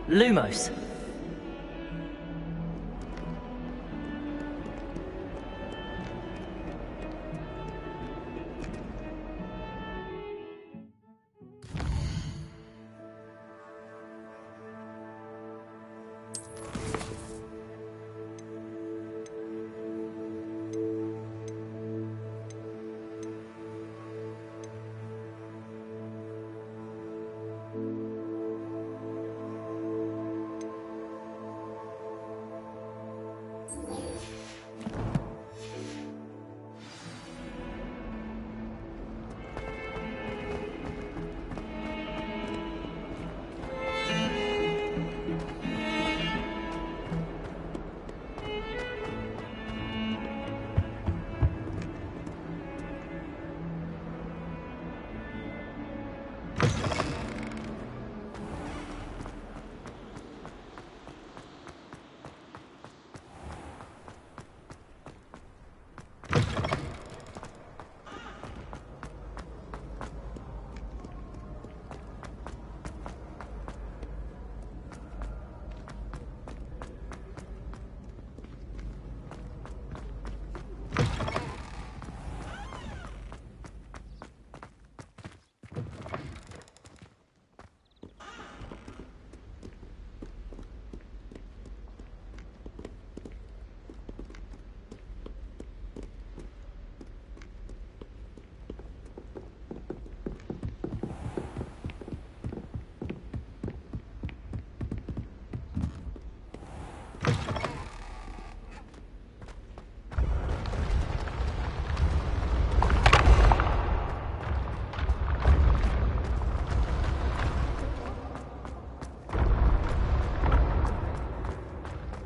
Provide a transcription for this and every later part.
Lumos.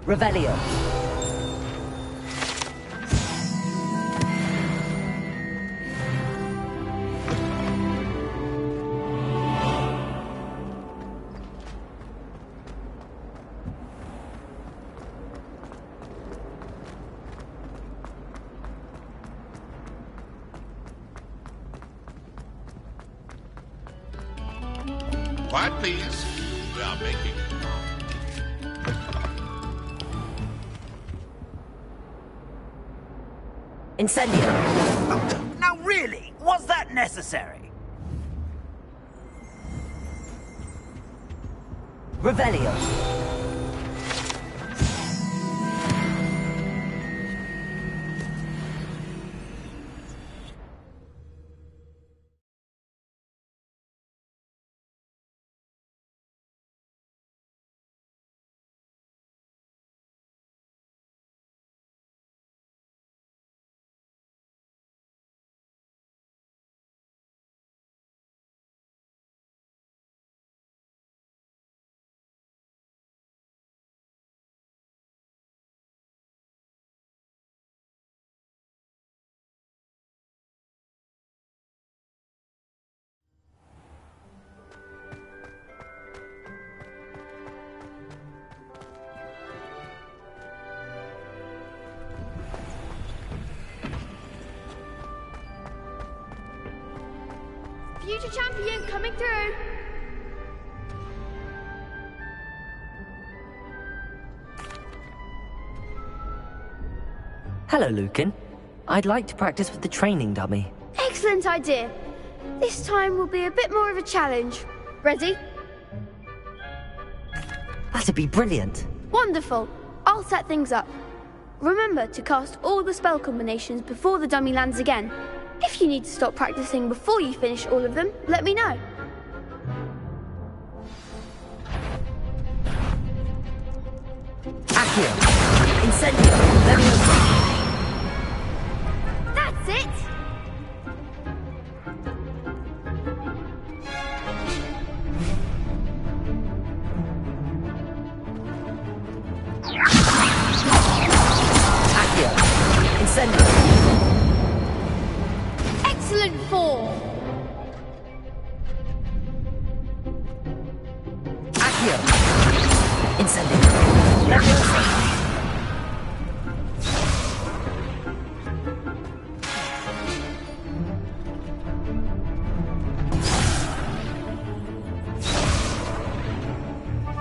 Revelio. Quiet, please. We are making... Incendio. Now really, was that necessary? Revelio. Future champion coming through. Hello, Lucan. I'd like to practice with the training dummy. Excellent idea. This time will be a bit more of a challenge. Ready? That'd be brilliant. Wonderful. I'll set things up. Remember to cast all the spell combinations before the dummy lands again. If you need to stop practicing before you finish all of them, let me know. Accio. Incendio. Leviosa. That's it! Accio. Incendio. Excellent form! Accio. Incendio. Leviosa.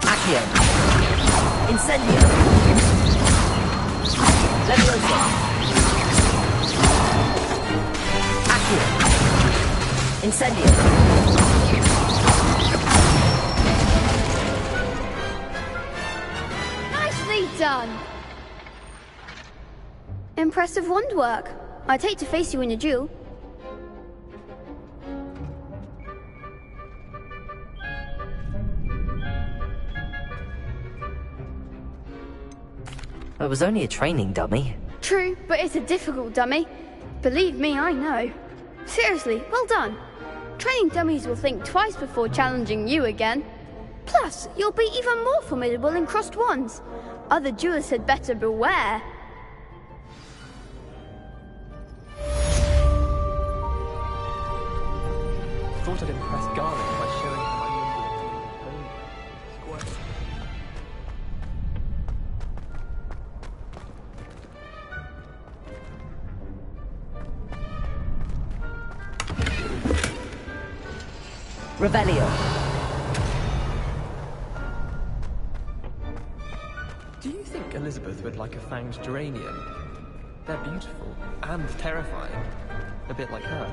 Accio. Incendio! Leviosa! Accio! Incendio! Nicely done! Impressive wand work. I'd hate to face you in a duel. It was only a training dummy. True, but it's a difficult dummy. Believe me, I know. Seriously, well done. Training dummies will think twice before challenging you again. Plus, you'll be even more formidable in crossed wands. Other duelists had better beware. Thought I'd impress Garlic by showing how I'm square. Revelio. Do you think Elizabeth would like a fanged geranium? They're beautiful and terrifying. A bit like her.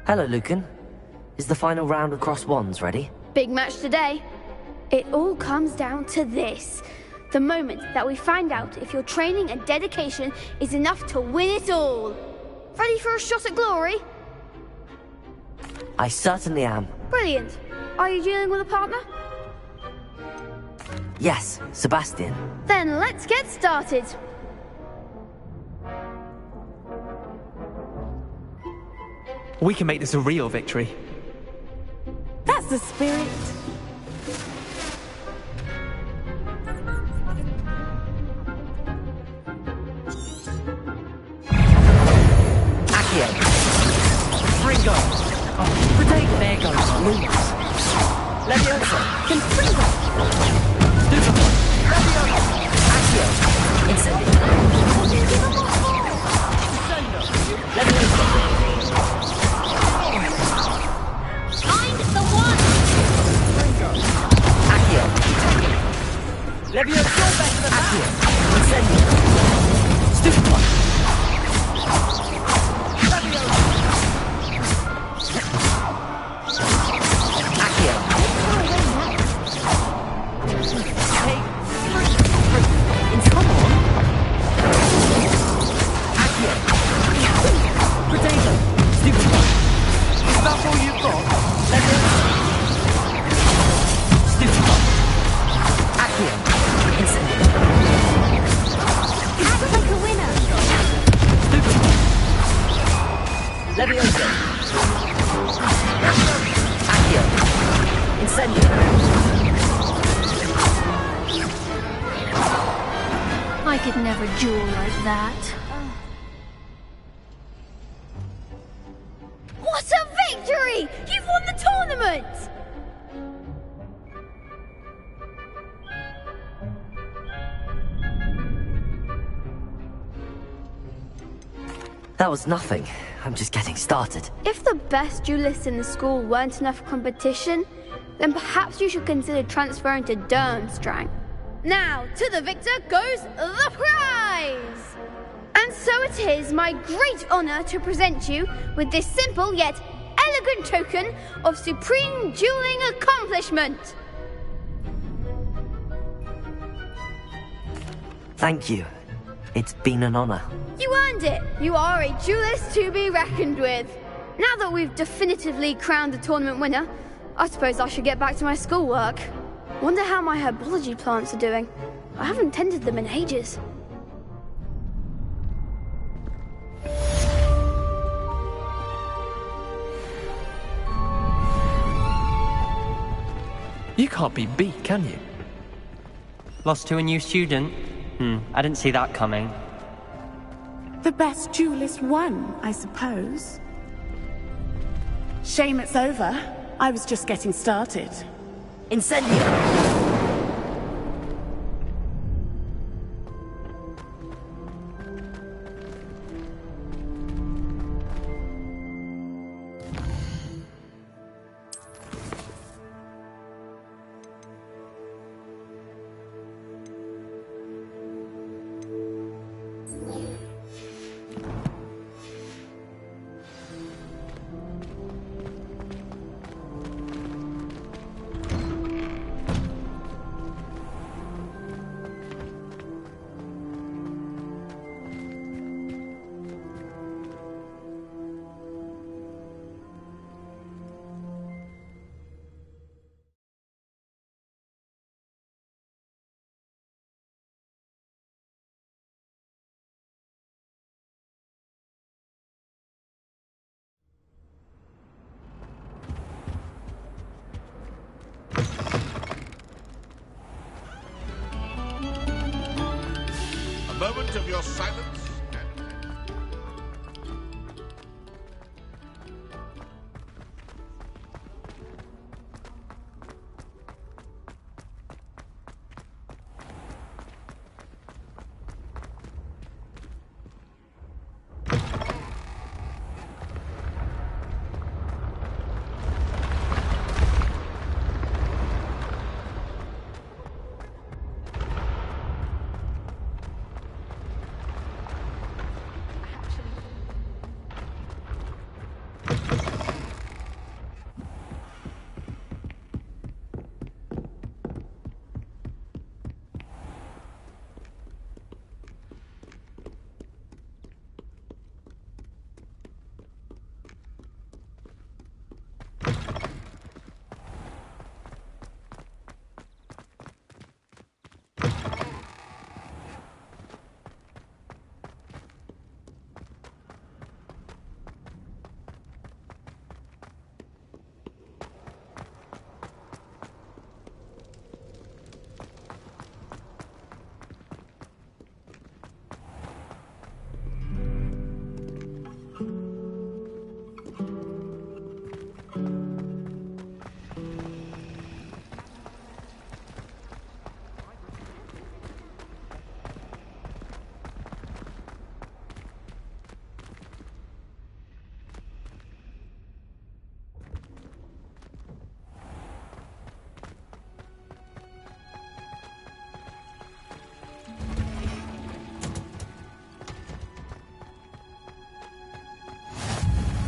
Hello, Lucan. Is the final round of cross wands ready? Big match today. It all comes down to this. The moment that we find out if your training and dedication is enough to win it all. Ready for a shot at glory? I certainly am. Brilliant. Are you dealing with a partner? Yes, Sebastian. Then let's get started. We can make this a real victory. That's the spirit. Accio. Fringo. Oh, potato. There goes Luz. Leviosa. Confringo. Stupefy. Leviosa. Accio. Incendio. Leviosa. Find the one! Accio. Leviosa. Accio. Incendio. Stupefy. Leviosa! Accio! Incendio! I could never duel like that. What a victory! You've won the tournament! That was nothing. I'm just getting started. If the best duelists in the school weren't enough for competition, then perhaps you should consider transferring to Durmstrang. Now, to the victor goes the prize! And so it is my great honor to present you with this simple yet elegant token of supreme dueling accomplishment. Thank you. It's been an honor. You earned it. You are a duelist to be reckoned with. Now that we've definitively crowned the tournament winner, I suppose I should get back to my schoolwork. Wonder how my herbology plants are doing. I haven't tended them in ages. You can't be beat, can you? Lost to a new student? I didn't see that coming. The best duelist won, I suppose. Shame it's over. I was just getting started. Incendio! moment of your silence.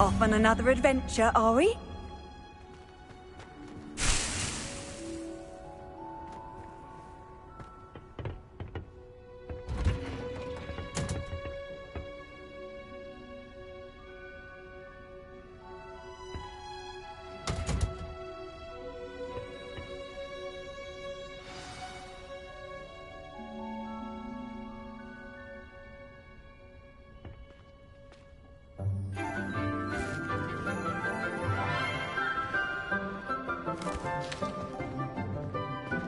Off on another adventure, are we?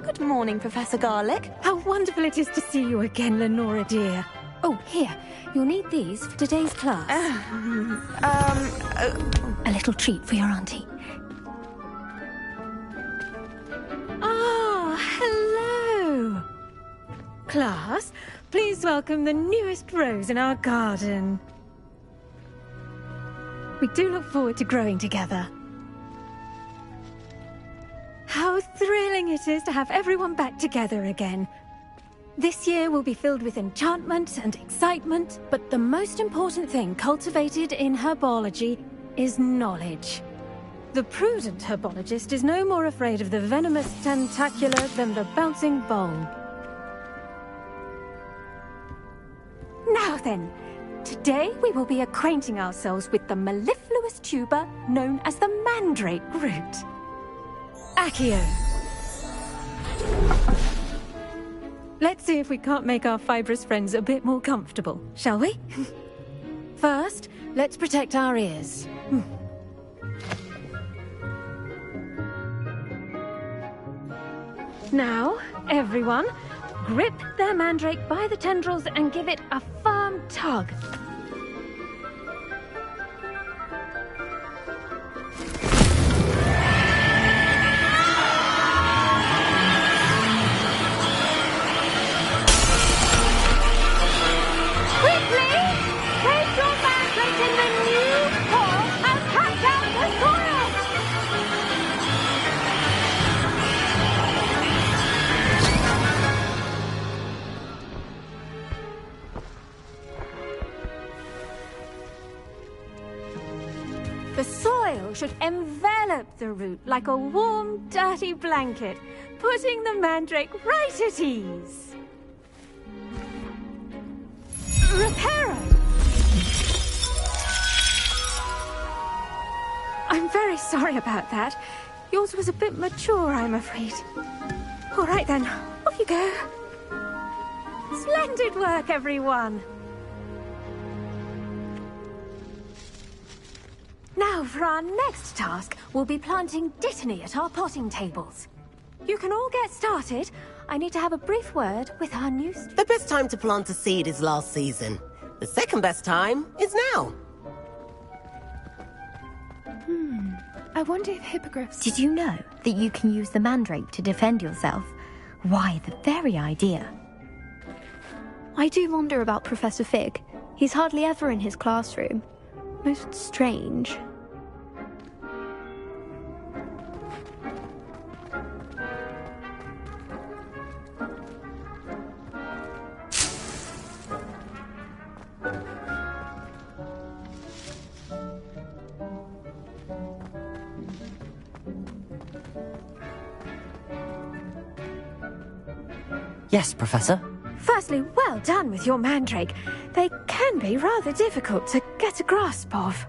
Good morning, Professor Garlic. How wonderful it is to see you again, Lenora dear. Oh, here. You'll need these for today's class. A little treat for your auntie. Ah, hello. Class, please welcome the newest rose in our garden. We do look forward to growing together. How thrilling it is to have everyone back together again. This year will be filled with enchantment and excitement, but the most important thing cultivated in herbology is knowledge. The prudent herbologist is no more afraid of the venomous tentacular than the bouncing bulb. Now then, today we will be acquainting ourselves with the mellifluous tuber known as the mandrake root. Accio. Let's see if we can't make our fibrous friends a bit more comfortable, shall we? First, let's protect our ears. Now, everyone, grip their mandrake by the tendrils and give it a firm tug. The soil should envelop the root like a warm, dirty blanket, putting the mandrake right at ease. Reparo! I'm very sorry about that. Yours was a bit mature, I'm afraid. All right then, off you go. Splendid work, everyone. Now, for our next task, we'll be planting dittany at our potting tables. You can all get started. I need to have a brief word with our new... The best time to plant a seed is last season. The second best time is now. I wonder if hippogriffs... Did you know that you can use the mandrake to defend yourself? Why, the very idea. I do wonder about Professor Fig. He's hardly ever in his classroom. Most strange. Yes, Professor? Firstly, well done with your mandrake. They can be rather difficult to get a grasp of.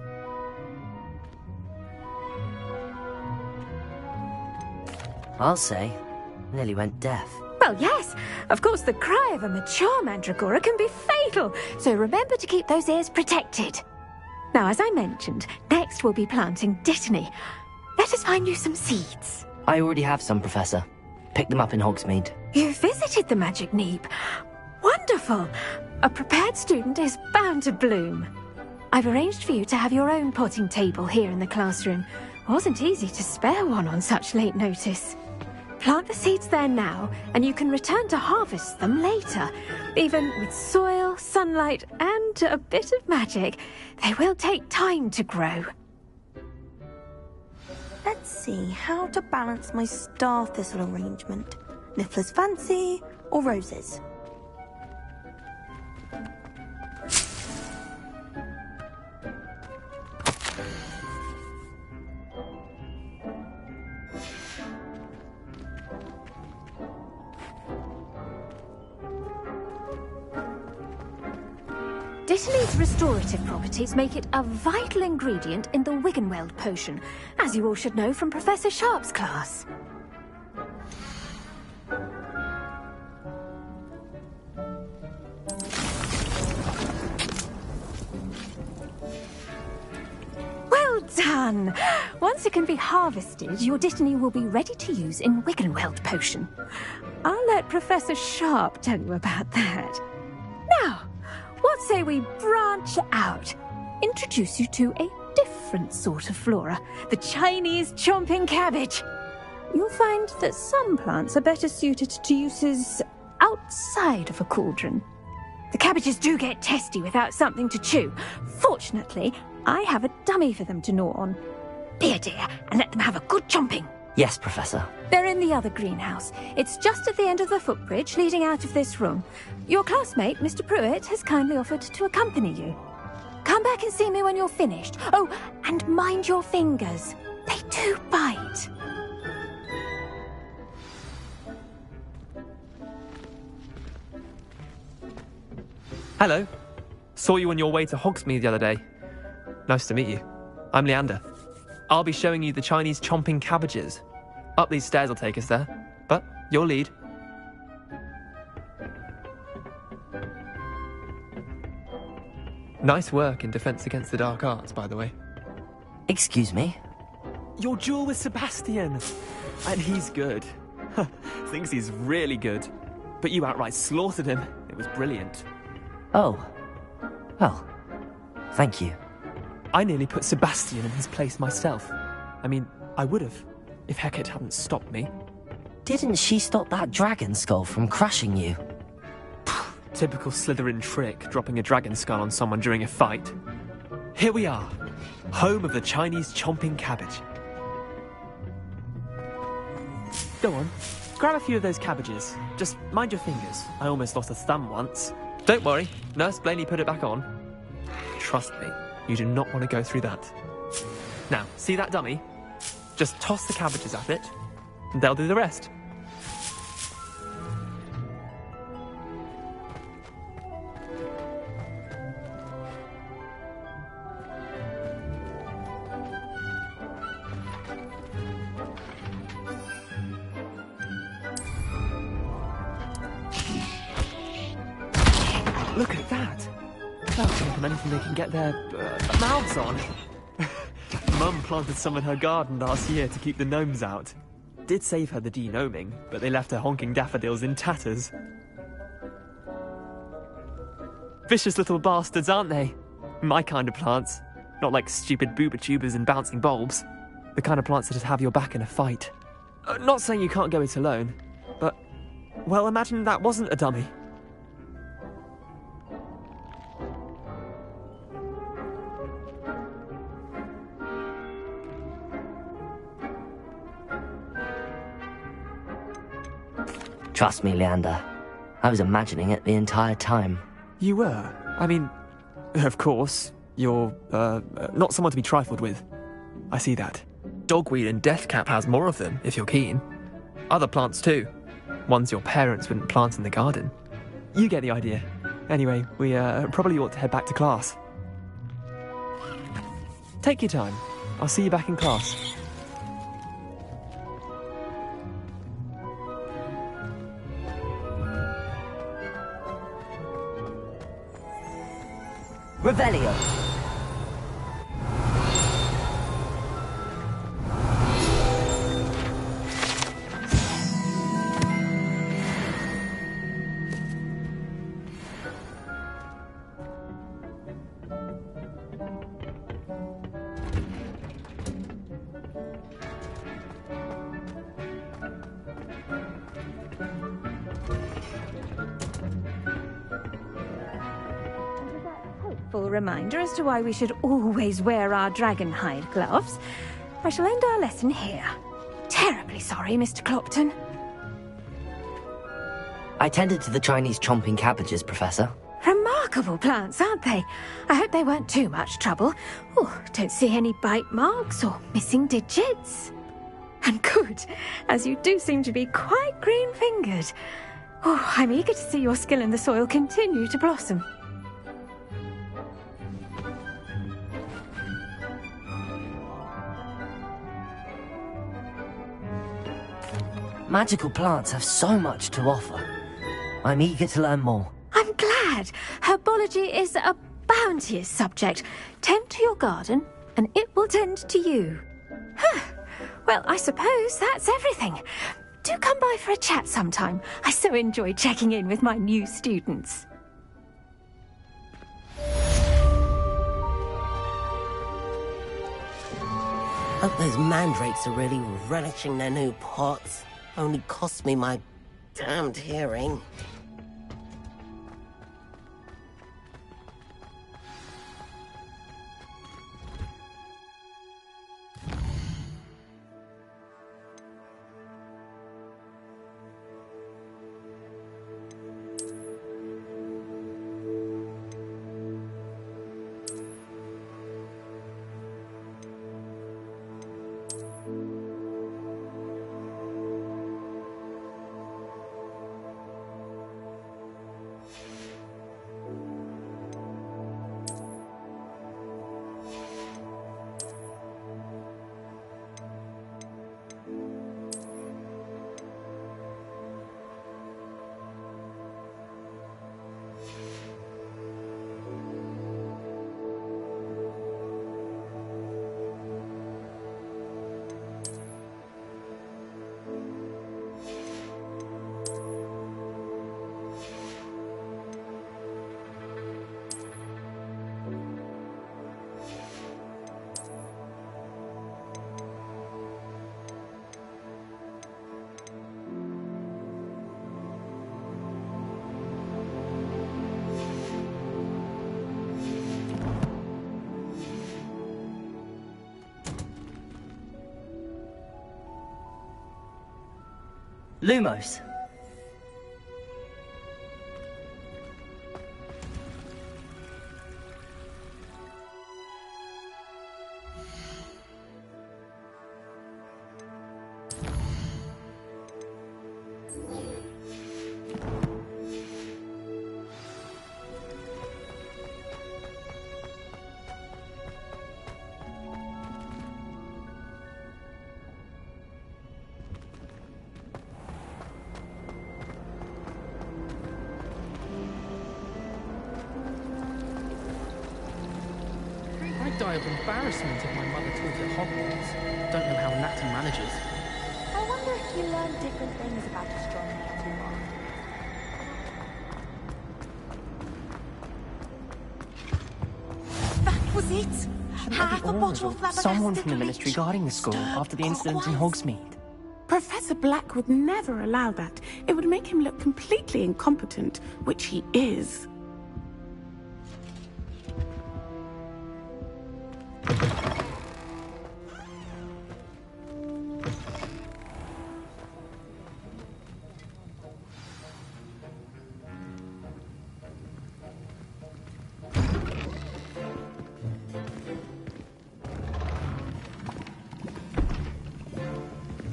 I'll say. Nearly went deaf. Well, yes. Of course, the cry of a mature mandragora can be fatal, so remember to keep those ears protected. Now, as I mentioned, next we'll be planting dittany. Let us find you some seeds. I already have some, Professor. Picked them up in Hogsmeade. You visited the Magic Neep. Wonderful! A prepared student is bound to bloom. I've arranged for you to have your own potting table here in the classroom. Wasn't easy to spare one on such late notice. Plant the seeds there now, and you can return to harvest them later. Even with soil, sunlight, and a bit of magic, they will take time to grow. Let's see how to balance my star thistle arrangement. Niffler's fancy or roses? Dittany's restorative properties make it a vital ingredient in the Wiggenweld potion, as you all should know from Professor Sharp's class. Well done! Once it can be harvested, your Dittany will be ready to use in Wiggenweld potion. I'll let Professor Sharp tell you about that. Now, what say we branch out? Introduce you to a different sort of flora, the Chinese chomping cabbage. You'll find that some plants are better suited to uses outside of a cauldron. The cabbages do get testy without something to chew. Fortunately, I have a dummy for them to gnaw on. Be a dear and let them have a good chomping. Yes, Professor. They're in the other greenhouse. It's just at the end of the footbridge leading out of this room. Your classmate, Mr. Pruitt, has kindly offered to accompany you. Come back and see me when you're finished. Oh, and mind your fingers. They do bite. Hello. Saw you on your way to Hogsmeade the other day. Nice to meet you. I'm Leander. I'll be showing you the Chinese chomping cabbages. Up these stairs will take us there, but your lead. Nice work in Defense Against the Dark Arts, by the way. Excuse me? Your duel with Sebastian! And he's good. Thinks he's really good. But you outright slaughtered him. It was brilliant. Oh. Well, thank you. I nearly put Sebastian in his place myself. I mean, I would have, if Hecate hadn't stopped me. Didn't she stop that dragon skull from crushing you? Typical Slytherin trick, dropping a dragon skull on someone during a fight. Here we are, home of the Chinese chomping cabbage. Go on, grab a few of those cabbages. Just mind your fingers. I almost lost a thumb once. Don't worry, Nurse Blaney put it back on. Trust me, you do not want to go through that. Now, see that dummy? Just toss the cabbages at it, and they'll do the rest. Look at that! That'll give them anything they can get their mouths on. Mum planted some in her garden last year to keep the gnomes out. did save her the denoming, but they left her honking daffodils in tatters. Vicious little bastards, aren't they? My kind of plants. Not like stupid booba tubers and bouncing bulbs. The kind of plants that'd have your back in a fight. Not saying you can't go it alone, but, well, imagine that wasn't a dummy. Trust me, Leander. I was imagining it the entire time. You were? I mean, of course, you're, not someone to be trifled with. I see that. Dogweed and deathcap has more of them, if you're keen. Other plants too. Ones your parents wouldn't plant in the garden. You get the idea. Anyway, we probably ought to head back to class. Take your time. I'll see you back in class. Revelio. Reminder as to why we should always wear our dragonhide gloves. I shall end our lesson here. Terribly sorry, Mr. Clopton. I tended to the Chinese chomping cabbages, Professor. Remarkable plants, aren't they? I hope they weren't too much trouble. Oh, don't see any bite marks or missing digits. And good, as you do seem to be quite green-fingered. Oh, I'm eager to see your skill in the soil continue to blossom. Magical plants have so much to offer. I'm eager to learn more. I'm glad. Herbology is a bounteous subject. Tend to your garden, and it will tend to you. Huh. Well, I suppose that's everything. Do come by for a chat sometime. I so enjoy checking in with my new students. Hope those mandrakes are really relishing their new pots. Only cost me my damned hearing. Lumos. Die of embarrassment if my mother taught at Hogwarts. Don't know how Natty manages. I wonder You learn different things about astronomy every month. That was it. Half a bottle of flabbergasted Someone from the leech. ministry guarding the school after the incident in Hogsmeade. Professor Black would never allow that. It would make him look completely incompetent, which he is.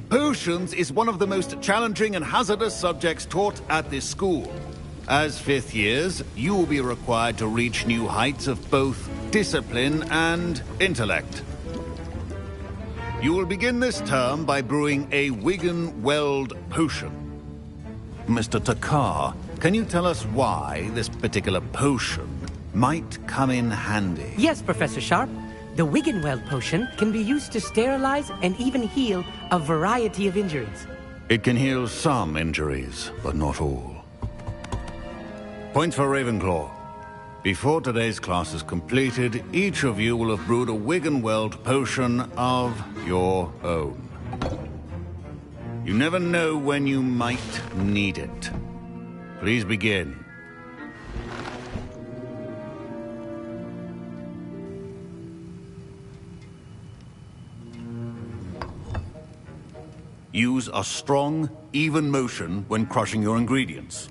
Potions is one of the most challenging and hazardous subjects taught at this school. As fifth years, you will be required to reach new heights of both discipline and intellect. You will begin this term by brewing a Wigan-Weld potion. Mr. Takar, can you tell us why this particular potion might come in handy? Yes, Professor Sharp. The Wigan-Weld potion can be used to sterilize and even heal a variety of injuries. It can heal some injuries, but not all. Points for Ravenclaw. Before today's class is completed, each of you will have brewed a Wigan-Weld potion of your own. You never know when you might need it. Please begin. Use a strong, even motion when crushing your ingredients.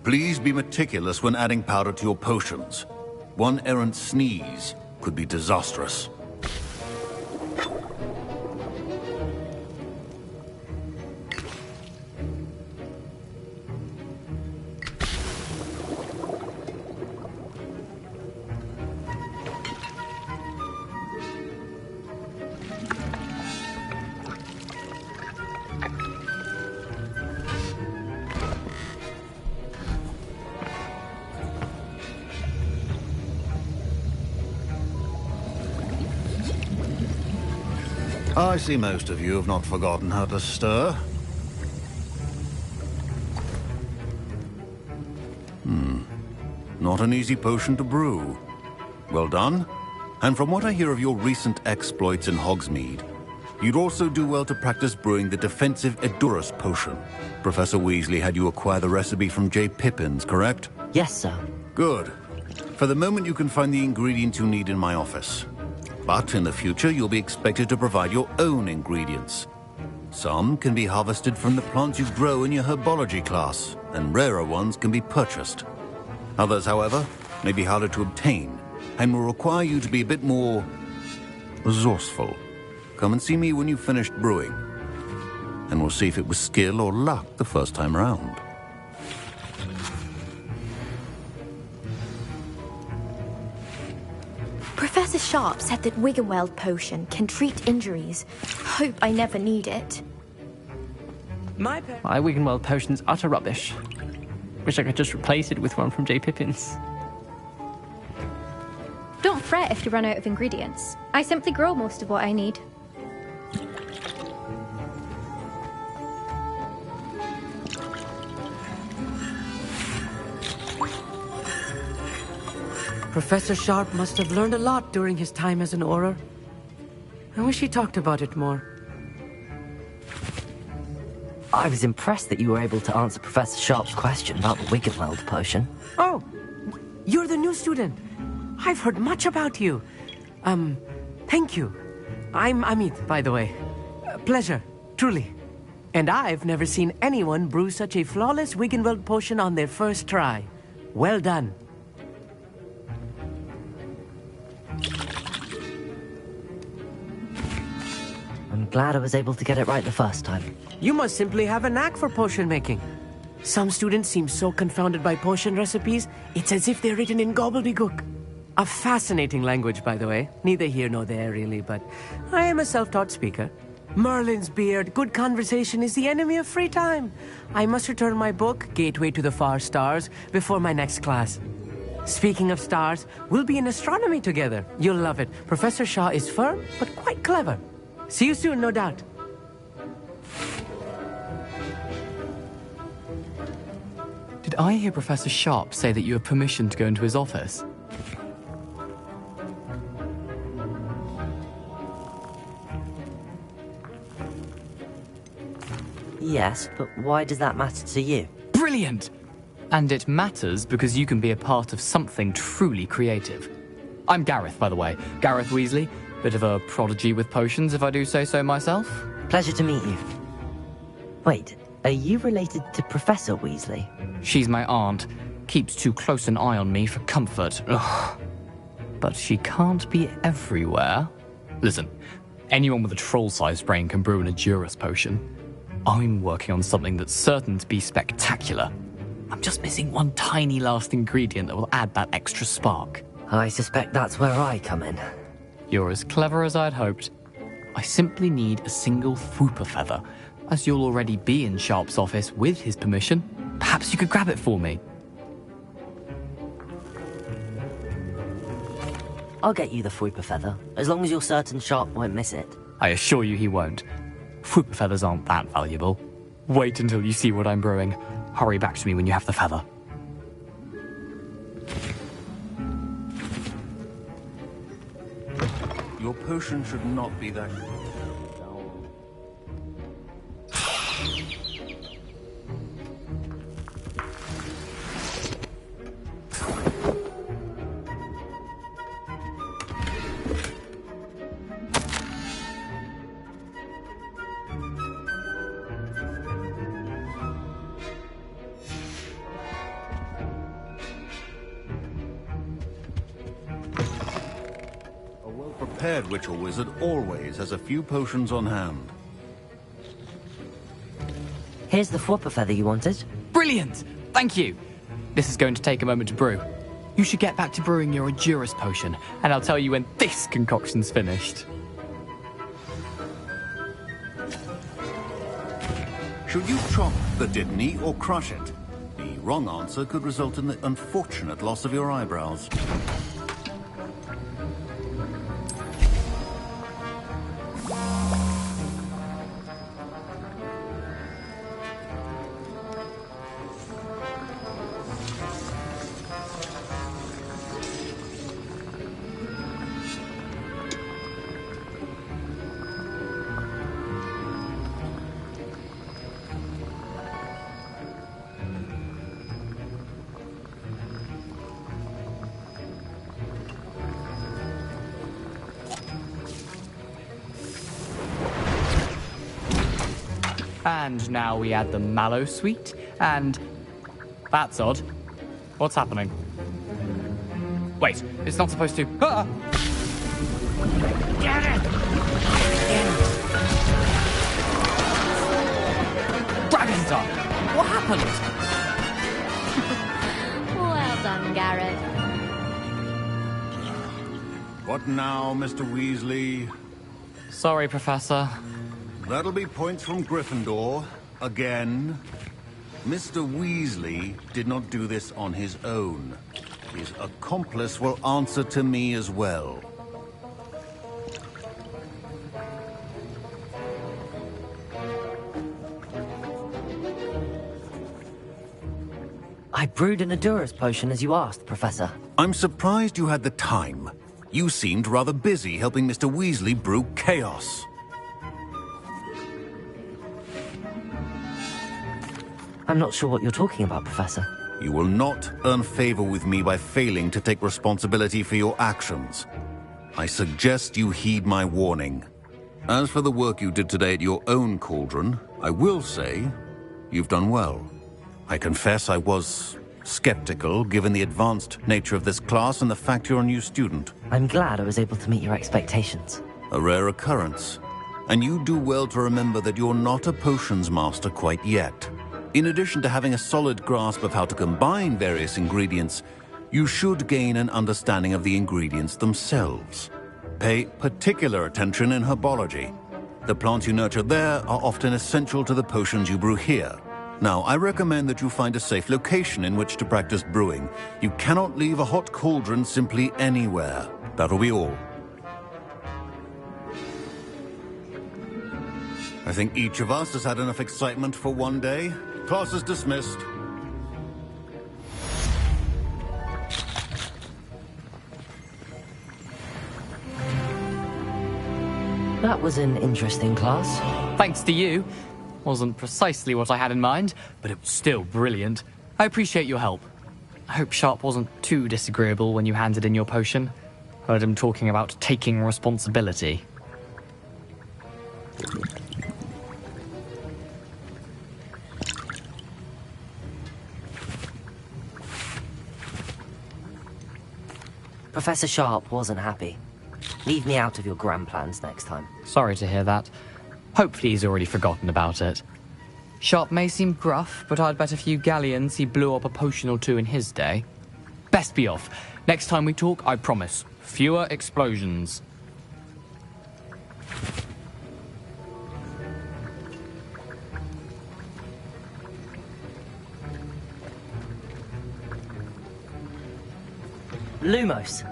Please be meticulous when adding powder to your potions. One errant sneeze could be disastrous. I see most of you have not forgotten how to stir. Not an easy potion to brew. Well done. And from what I hear of your recent exploits in Hogsmeade, you'd also do well to practice brewing the defensive Edurus potion. Professor Weasley had you acquire the recipe from J. Pippins, correct? Yes, sir. Good. For the moment, you can find the ingredients you need in my office. But in the future, you'll be expected to provide your own ingredients. Some can be harvested from the plants you grow in your herbology class, and rarer ones can be purchased. Others, however, may be harder to obtain, and will require you to be a bit more resourceful. Come and see me when you've finished brewing, and we'll see if it was skill or luck the first time around. Professor Sharp said that Wigan-Weld potion can treat injuries. Hope I never need it. My Wigan-Weld potion's utter rubbish. Wish I could just replace it with one from J. Pippins. Don't fret if you run out of ingredients. I simply grow most of what I need. Professor Sharp must have learned a lot during his time as an Auror. I wish he talked about it more. I was impressed that you were able to answer Professor Sharp's question about the Wigan-Weld potion. Oh, you're the new student. I've heard much about you. Thank you. I'm Amit, by the way. Pleasure, truly. And I've never seen anyone brew such a flawless Wigan-Weld potion on their first try. Well done. I'm glad I was able to get it right the first time. You must simply have a knack for potion making. Some students seem so confounded by potion recipes, it's as if they're written in gobbledygook. A fascinating language, by the way. Neither here nor there, really, but I am a self-taught speaker. Merlin's beard, good conversation is the enemy of free time. I must return my book, Gateway to the Far Stars, before my next class. Speaking of stars, we'll be in astronomy together. You'll love it. Professor Shaw is firm, but quite clever. See you soon, no doubt. Did I hear Professor Sharp say that you have permission to go into his office? Yes, but why does that matter to you? Brilliant! And it matters because you can be a part of something truly creative. I'm Gareth, by the way. Gareth Weasley. Bit of a prodigy with potions, if I do say so myself. Pleasure to meet you. Wait, are you related to Professor Weasley? She's my aunt. Keeps too close an eye on me for comfort. Ugh. But she can't be everywhere. Listen, anyone with a troll-sized brain can brew an Edurus potion. I'm working on something that's certain to be spectacular. I'm just missing one tiny last ingredient that will add that extra spark. I suspect that's where I come in. You're as clever as I'd hoped. I simply need a single Fwooper feather. As you'll already be in Sharp's office with his permission, perhaps you could grab it for me. I'll get you the Fwooper feather, as long as you're certain Sharp won't miss it. I assure you he won't. Fwooper feathers aren't that valuable. Wait until you see what I'm brewing. Hurry back to me when you have the feather. Your potion should not be that... prepared witch or wizard always has a few potions on hand. Here's the Fwooper feather you wanted. Brilliant! Thank you! This is going to take a moment to brew. You should get back to brewing your Edurus potion, and I'll tell you when this concoction's finished. Should you chop the Didney or crush it? The wrong answer could result in the unfortunate loss of your eyebrows. And now we add the mallow sweet, and... That's odd. What's happening? Wait, it's not supposed to... Ah! Get it! Dragon's What happened? Well done, Gareth. What now, Mr. Weasley? Sorry, Professor. That'll be points from Gryffindor. Again. Mr. Weasley did not do this on his own. His accomplice will answer to me as well. I brewed an Edurus potion as you asked, Professor. I'm surprised you had the time. You seemed rather busy helping Mr. Weasley brew chaos. I'm not sure what you're talking about, Professor. You will not earn favor with me by failing to take responsibility for your actions. I suggest you heed my warning. As for the work you did today at your own cauldron, I will say you've done well. I confess I was skeptical, given the advanced nature of this class and the fact you're a new student. I'm glad I was able to meet your expectations. A rare occurrence. And you do well to remember that you're not a potions master quite yet. In addition to having a solid grasp of how to combine various ingredients, you should gain an understanding of the ingredients themselves. Pay particular attention in herbology. The plants you nurture there are often essential to the potions you brew here. Now, I recommend that you find a safe location in which to practice brewing. You cannot leave a hot cauldron simply anywhere. That'll be all. I think each of us has had enough excitement for one day. Class is dismissed. That was an interesting class. Thanks to you. Wasn't precisely what I had in mind, but it was still brilliant. I appreciate your help. I hope Sharp wasn't too disagreeable when you handed in your potion. Heard him talking about taking responsibility. Professor Sharp wasn't happy. Leave me out of your grand plans next time. Sorry to hear that. Hopefully he's already forgotten about it. Sharp may seem gruff, but I'd bet a few galleons he blew up a potion or two in his day. Best be off. Next time we talk, I promise. Fewer explosions. Lumos.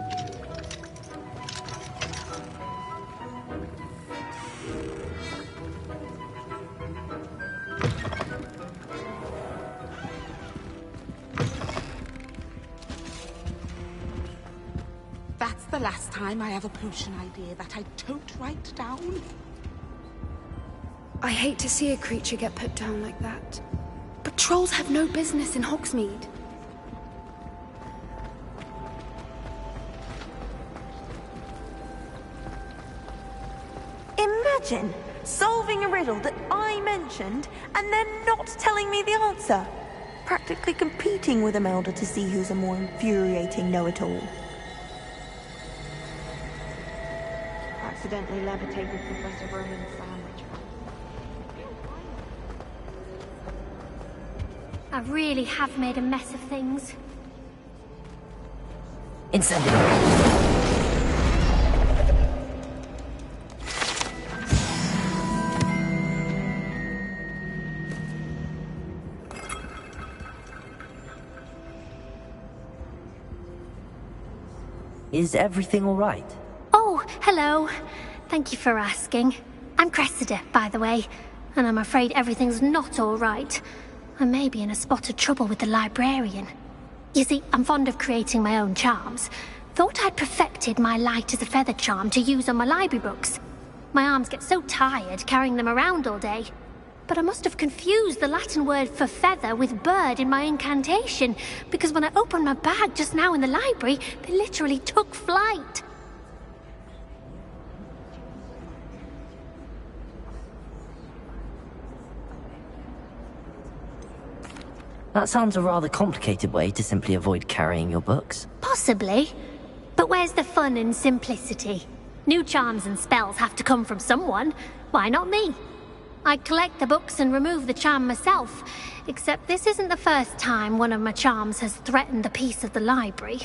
That's the last time I have a potion idea that I don't write down. I hate to see a creature get put down like that. But trolls have no business in Hogsmeade. Imagine solving a riddle that I mentioned and then not telling me the answer. Practically competing with Imelda to see who's a more infuriating know-it-all. Accidentally levitated Professor Roman's sandwich. I really have made a mess of things. Incendiary. Is everything all right? Oh, hello. Thank you for asking. I'm Cressida, by the way, and I'm afraid everything's not all right. I may be in a spot of trouble with the librarian. You see, I'm fond of creating my own charms. Thought I'd perfected my light as a feather charm to use on my library books. My arms get so tired carrying them around all day. But I must have confused the Latin word for feather with bird in my incantation, because when I opened my bag just now in the library, they literally took flight. That sounds a rather complicated way to simply avoid carrying your books. Possibly. But where's the fun and simplicity? New charms and spells have to come from someone. Why not me? I collect the books and remove the charm myself, except this isn't the first time one of my charms has threatened the peace of the library.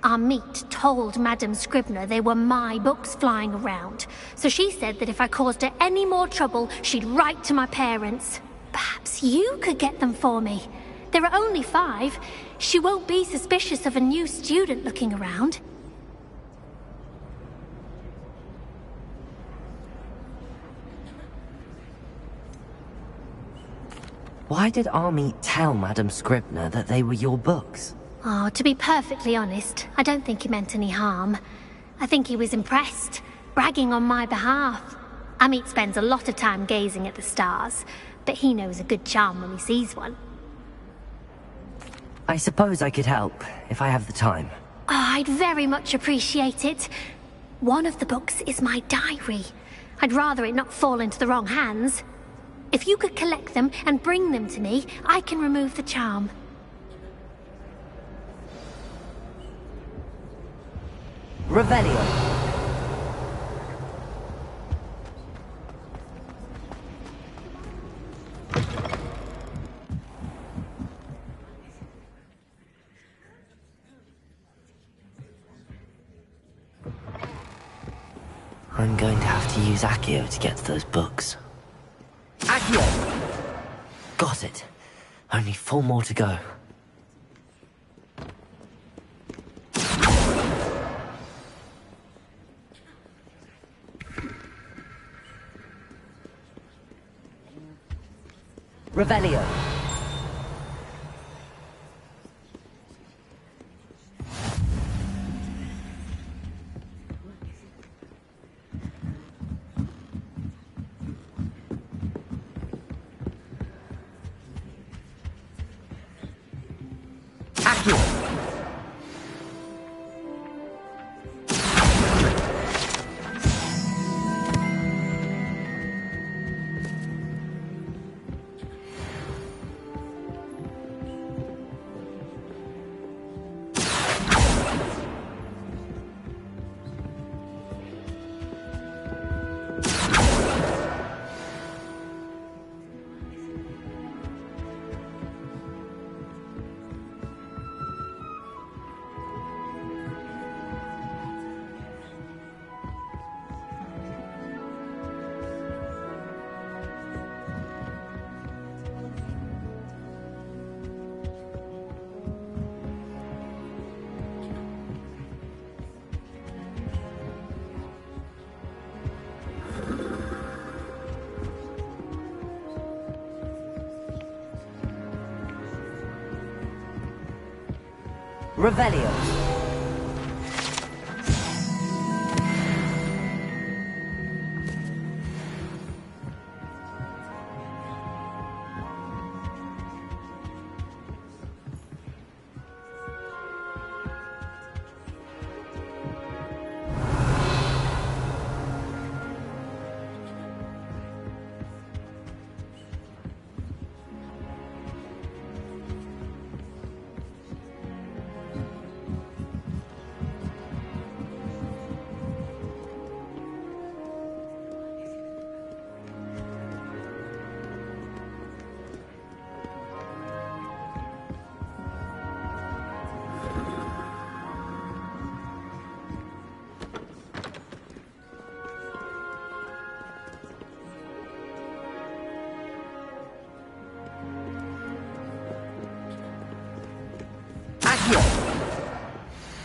Our meet told Madame Scribner they were my books flying around, so she said that if I caused her any more trouble, she'd write to my parents. Perhaps you could get them for me. There are only 5. She won't be suspicious of a new student looking around. Why did Army tell Madame Scribner that they were your books? Oh, to be perfectly honest, I don't think he meant any harm. I think he was impressed, bragging on my behalf. Amit spends a lot of time gazing at the stars, but he knows a good charm when he sees one. I suppose I could help, if I have the time. Oh, I'd very much appreciate it. One of the books is my diary. I'd rather it not fall into the wrong hands. If you could collect them and bring them to me, I can remove the charm. Revelio. I'm going to have to use Accio to get to those books. Accio! Got it. Only 4 more to go. Revelio. Revelio.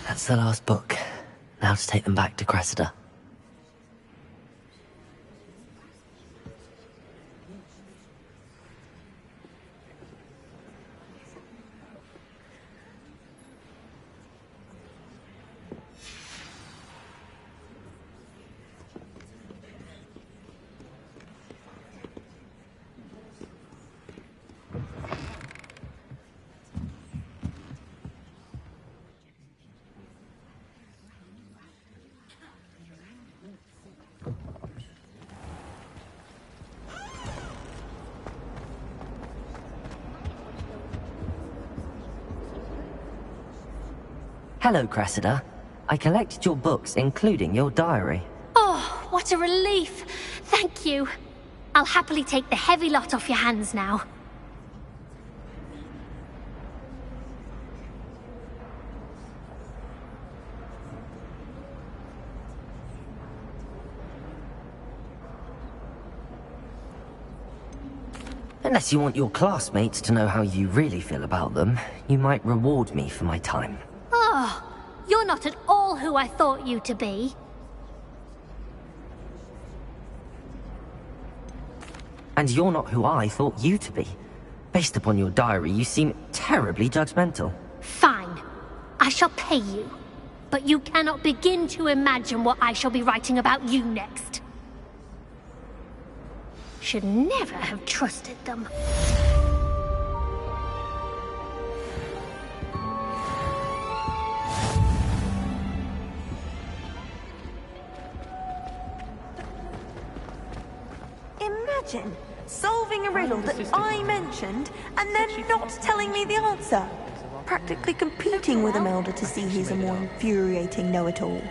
That's the last book. Now to take them back to Cressida. Hello, Cressida. I collected your books, including your diary. Oh, what a relief. Thank you. I'll happily take the heavy lot off your hands now. Unless you want your classmates to know how you really feel about them, you might reward me for my time. Oh, you're not at all who I thought you to be. And you're not who I thought you to be. Based upon your diary, you seem terribly judgmental. Fine. I shall pay you. But you cannot begin to imagine what I shall be writing about you next. Should never have trusted them. Imagine solving a riddle that I mentioned and then not telling me the answer. Practically competing with Imelda to see who's a more infuriating know-it-all.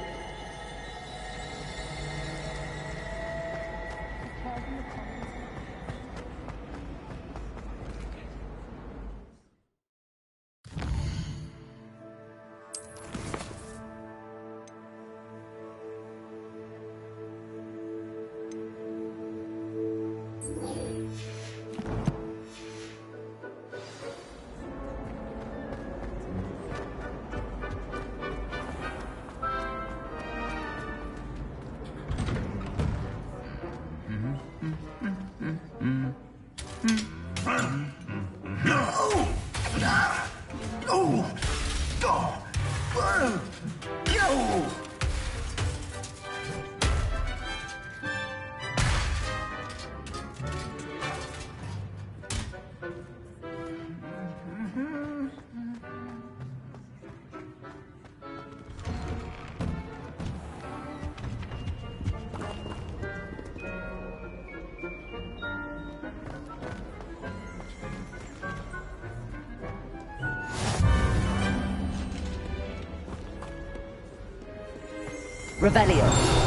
Revelio.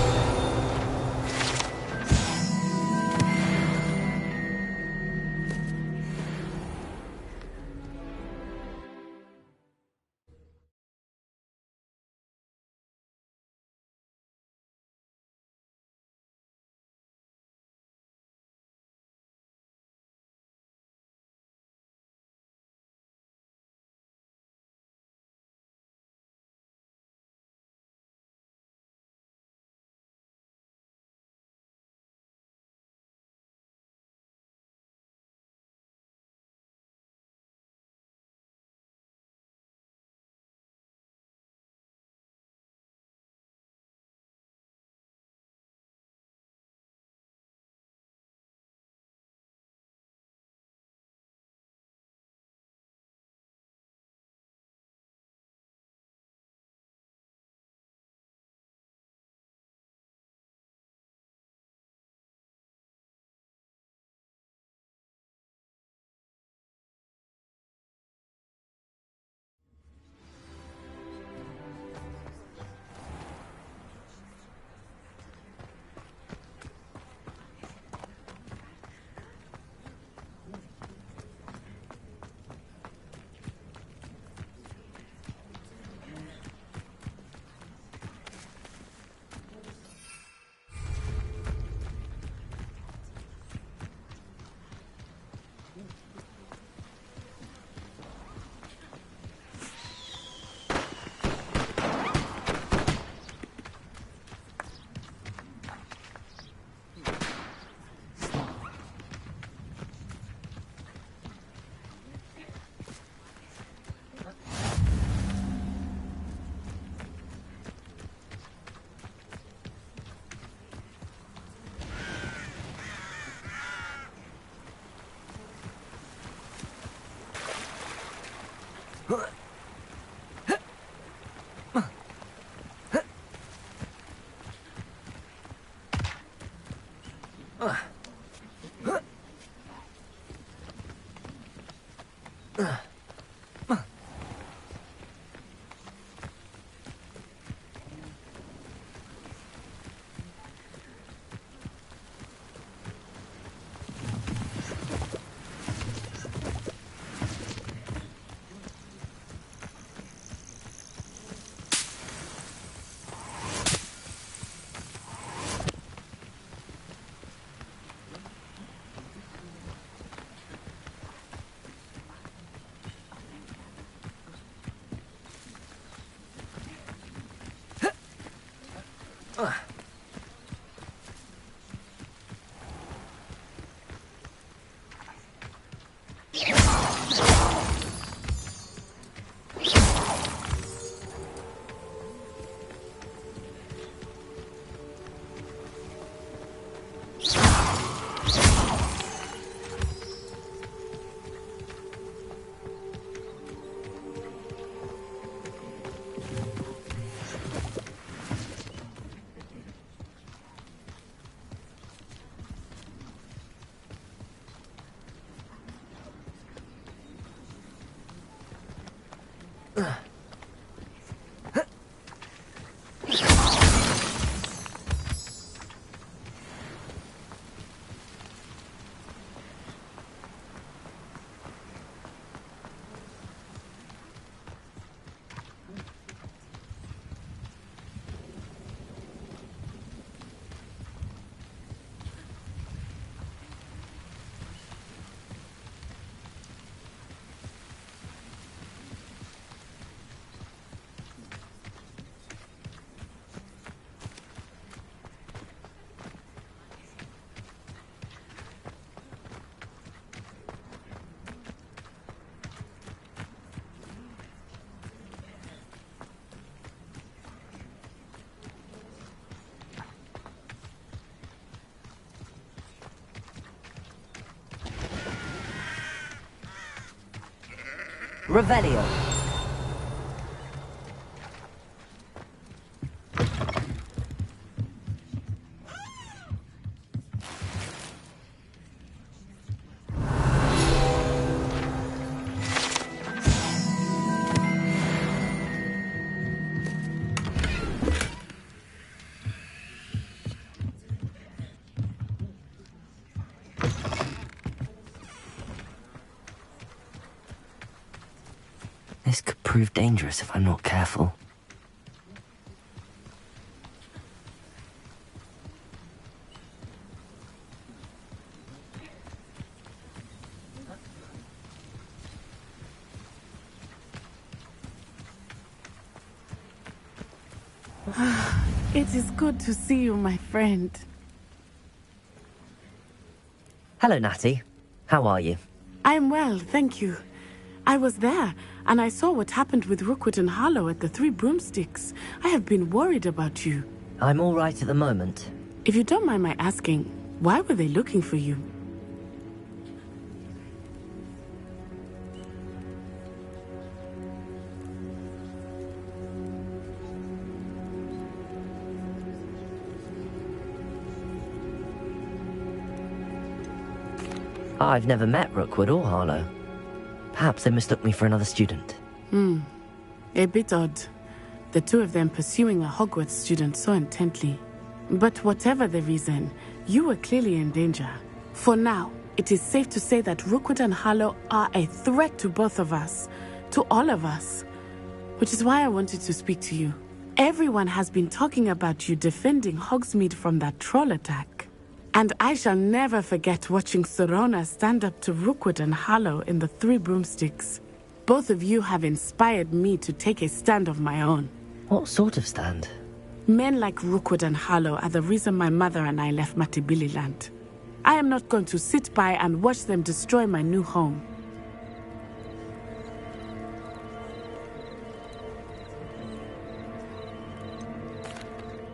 Revelio. This could prove dangerous if I'm not careful. It is good to see you, my friend. Hello, Natty. How are you? I'm well, thank you. I was there, and I saw what happened with Rookwood and Harlow at the Three Broomsticks. I have been worried about you. I'm all right at the moment. If you don't mind my asking, why were they looking for you? I've never met Rookwood or Harlow. Perhaps they mistook me for another student. A bit odd. The two of them pursuing a Hogwarts student so intently. But whatever the reason, you were clearly in danger. For now, it is safe to say that Rookwood and Harlow are a threat to both of us. To all of us. Which is why I wanted to speak to you. Everyone has been talking about you defending Hogsmeade from that troll attack. And I shall never forget watching Serona stand up to Rookwood and Harlow in the Three Broomsticks. Both of you have inspired me to take a stand of my own. What sort of stand? Men like Rookwood and Harlow are the reason my mother and I left Matibili land. I am not going to sit by and watch them destroy my new home.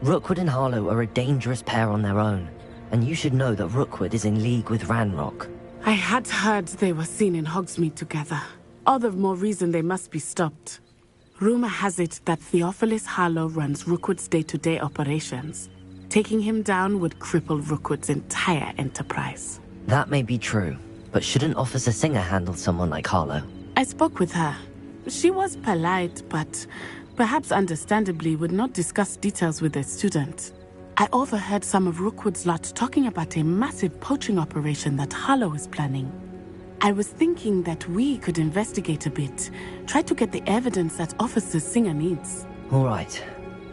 Rookwood and Harlow are a dangerous pair on their own. And you should know that Rookwood is in league with Ranrock. I had heard they were seen in Hogsmeade together. All the more reason they must be stopped. Rumor has it that Theophilus Harlow runs Rookwood's day-to-day operations. Taking him down would cripple Rookwood's entire enterprise. That may be true, but shouldn't Officer Singer handle someone like Harlow? I spoke with her. She was polite, but perhaps understandably would not discuss details with a student. I overheard some of Rookwood's lot talking about a massive poaching operation that Harlow is planning. I was thinking that we could investigate a bit, try to get the evidence that Officer Singer needs. All right,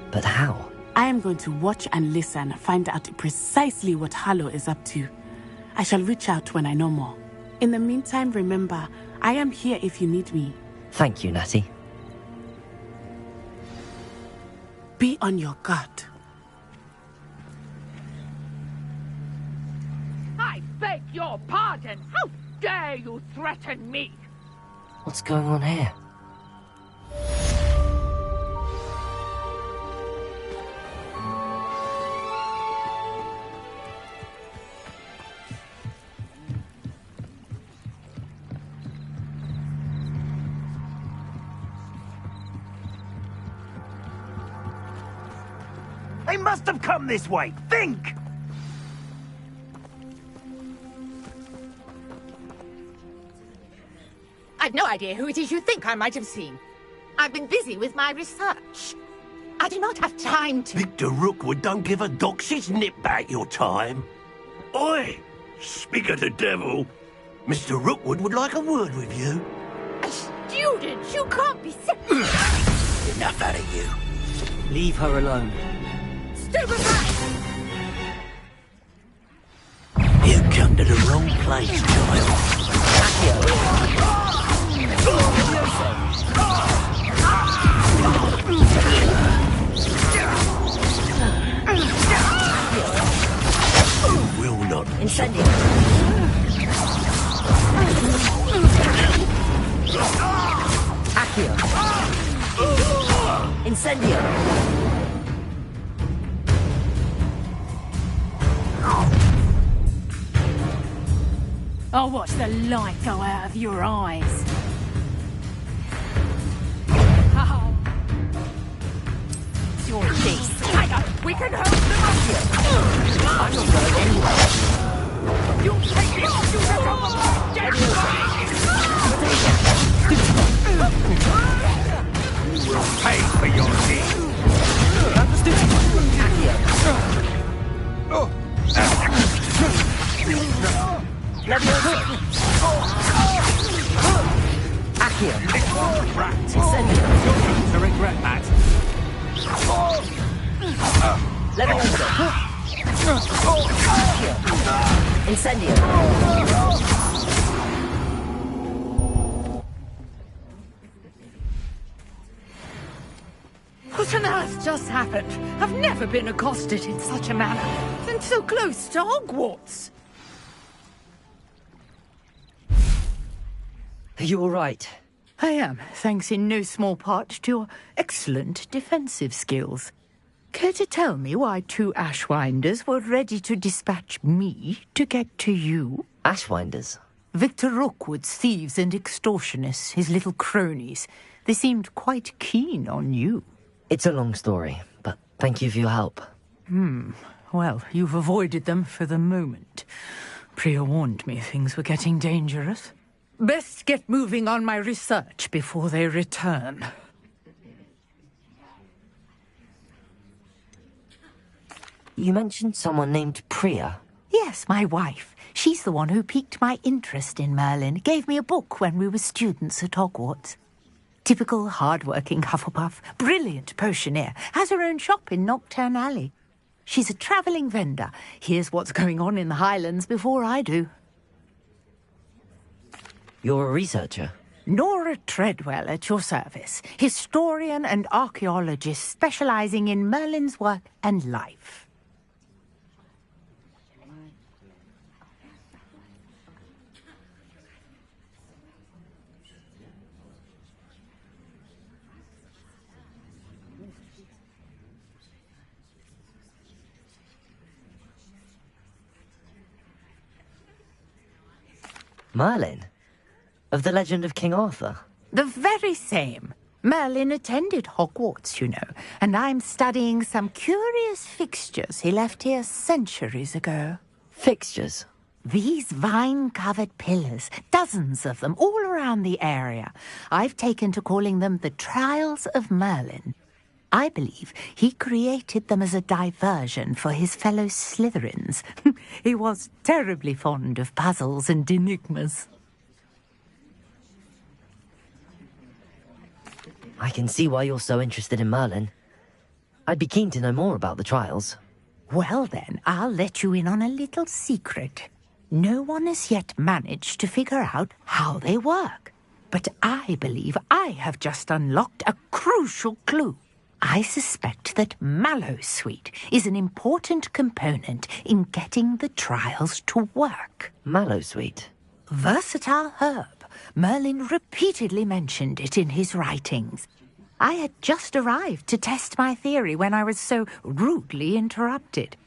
but how? I am going to watch and listen, find out precisely what Harlow is up to. I shall reach out when I know more. In the meantime, remember, I am here if you need me. Thank you, Natty. Be on your guard. I beg your pardon! How dare you threaten me? What's going on here? They must have come this way. Think! I've no idea who it is you think I might have seen. I've been busy with my research. I do not have time to... Victor Rookwood don't give a doxy's nip back your time. Oi! Speak of the devil. Mr. Rookwood would like a word with you. A student? You can't be... Enough out of you. Leave her alone. Stupefy! You come to the wrong place, child. You will not. Incendio. Accio. Incendio. I'll watch the light go out of your eyes. You'll take me off, you You will pay for your deed. Accio. Rat. Incendio. To regret that. Levioso. Accio. Incendio. What on earth just happened? I've never been accosted in such a manner, and so close to Hogwarts. Are you all right? I am, thanks in no small part to your excellent defensive skills. Care to tell me why 2 Ashwinders were ready to dispatch me to get to you? Ashwinders? Victor Rookwood's thieves and extortionists, his little cronies. They seemed quite keen on you. It's a long story, but thank you for your help. Well, you've avoided them for the moment. Priya warned me things were getting dangerous. Best get moving on my research before they return. You mentioned someone named Priya. Yes, my wife. She's the one who piqued my interest in Merlin. Gave me a book when we were students at Hogwarts. Typical hard-working Hufflepuff, brilliant potioneer, has her own shop in Nocturne Alley. She's a travelling vendor. Hears what's going on in the Highlands before I do. You're a researcher? Nora Treadwell at your service. Historian and archaeologist specialising in Merlin's work and life. Merlin? Of the legend of King Arthur? The very same. Merlin attended Hogwarts, you know, and I'm studying some curious fixtures he left here centuries ago. Fixtures? These vine-covered pillars, dozens of them, all around the area. I've taken to calling them the Trials of Merlin. I believe he created them as a diversion for his fellow Slytherins. He was terribly fond of puzzles and enigmas. I can see why you're so interested in Merlin. I'd be keen to know more about the trials. Well then, I'll let you in on a little secret. No one has yet managed to figure out how they work. But I believe I have just unlocked a crucial clue. I suspect that Mallowsweet is an important component in getting the trials to work. Mallowsweet? Versatile herb. Merlin repeatedly mentioned it in his writings. I had just arrived to test my theory when I was so rudely interrupted.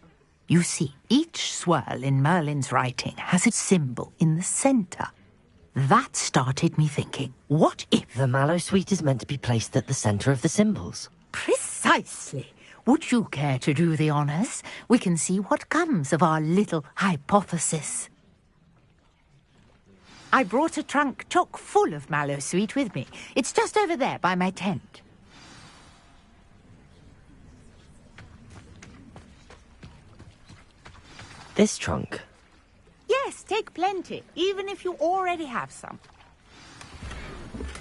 You see, each swirl in Merlin's writing has a symbol in the centre. That started me thinking, what if... The Mallowsweet is meant to be placed at the centre of the symbols. Precisely. Would you care to do the honours? We can see what comes of our little hypothesis. I brought a trunk chock full of Mallowsweet with me. It's just over there by my tent. This trunk? Yes, take plenty, even if you already have some.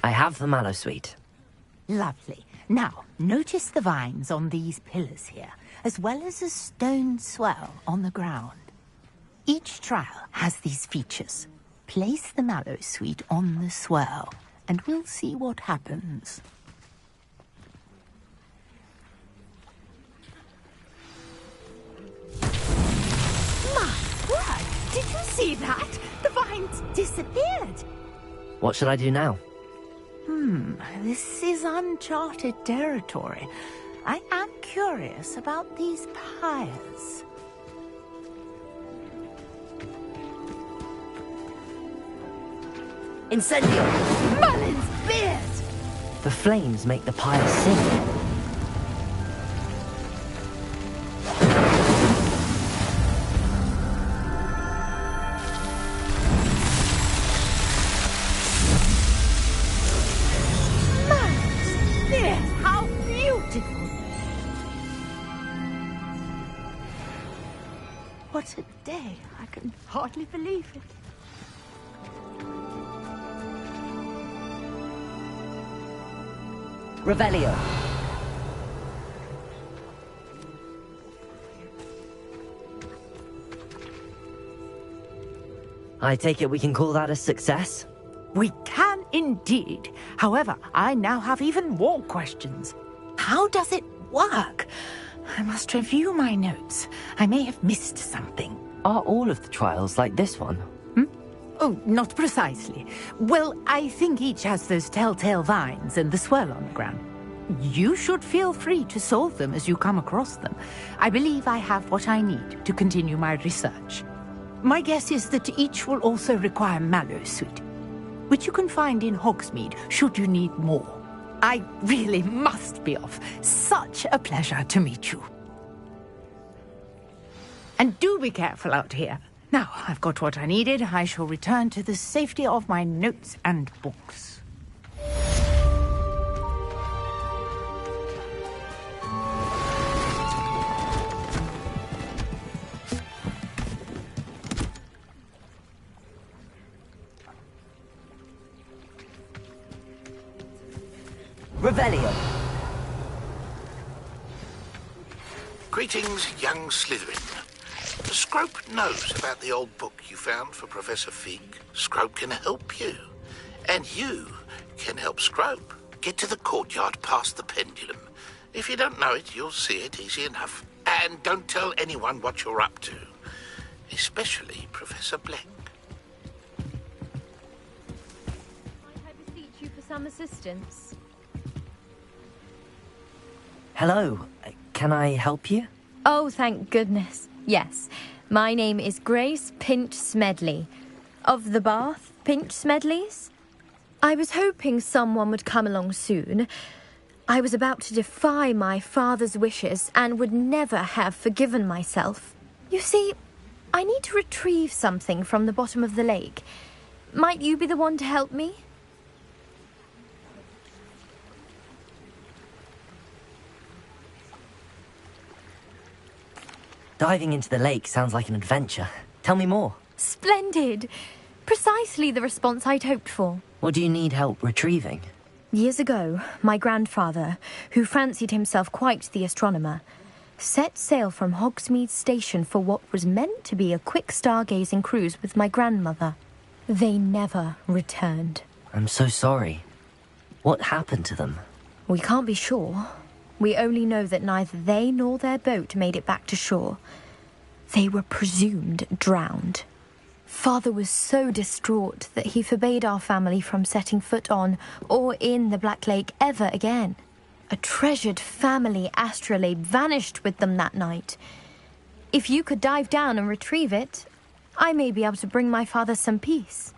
I have the Mallowsweet. Lovely. Now, notice the vines on these pillars here, as well as a stone swell on the ground. Each trial has these features. Place the Mallowsweet on the swirl, and we'll see what happens. My word! Did you see that? The vines disappeared. What should I do now? This is uncharted territory. I am curious about these pyres. Incendio! Merlin's beard! The flames make the pyre sing. day. I can hardly believe it. Revelio. I take it we can call that a success? We can indeed. However, I now have even more questions. How does it work? I must review my notes. I may have missed something. Are all of the trials like this one? Oh, not precisely. Well, I think each has those telltale vines and the swirl on the ground. You should feel free to solve them as you come across them. I believe I have what I need to continue my research. My guess is that each will also require Mallow Sweet, which you can find in Hogsmeade should you need more. I really must be off. Such a pleasure to meet you. And do be careful out here. Now, I've got what I needed. I shall return to the safety of my notes and books. Revelio. Greetings, young Slytherin. Scrope knows about the old book you found for Professor Fig. Scrope can help you. And you can help Scrope. Get to the courtyard past the pendulum. If you don't know it, you'll see it easy enough. And don't tell anyone what you're up to. Especially Professor Blank. Might I beseech you for some assistance? Hello. Can I help you? Oh, thank goodness. Yes. My name is Grace Pinch Smedley. Of the Bath Pinch Smedleys? I was hoping someone would come along soon. I was about to defy my father's wishes and would never have forgiven myself. You see, I need to retrieve something from the bottom of the lake. Might you be the one to help me? Diving into the lake sounds like an adventure. Tell me more. Splendid! Precisely the response I'd hoped for. What do you need help retrieving? Years ago, my grandfather, who fancied himself quite the astronomer, set sail from Hogsmeade Station for what was meant to be a quick stargazing cruise with my grandmother. They never returned. I'm so sorry. What happened to them? We can't be sure. We only know that neither they nor their boat made it back to shore. They were presumed drowned. Father was so distraught that he forbade our family from setting foot on or in the Black Lake ever again. A treasured family astrolabe vanished with them that night. If you could dive down and retrieve it, I may be able to bring my father some peace.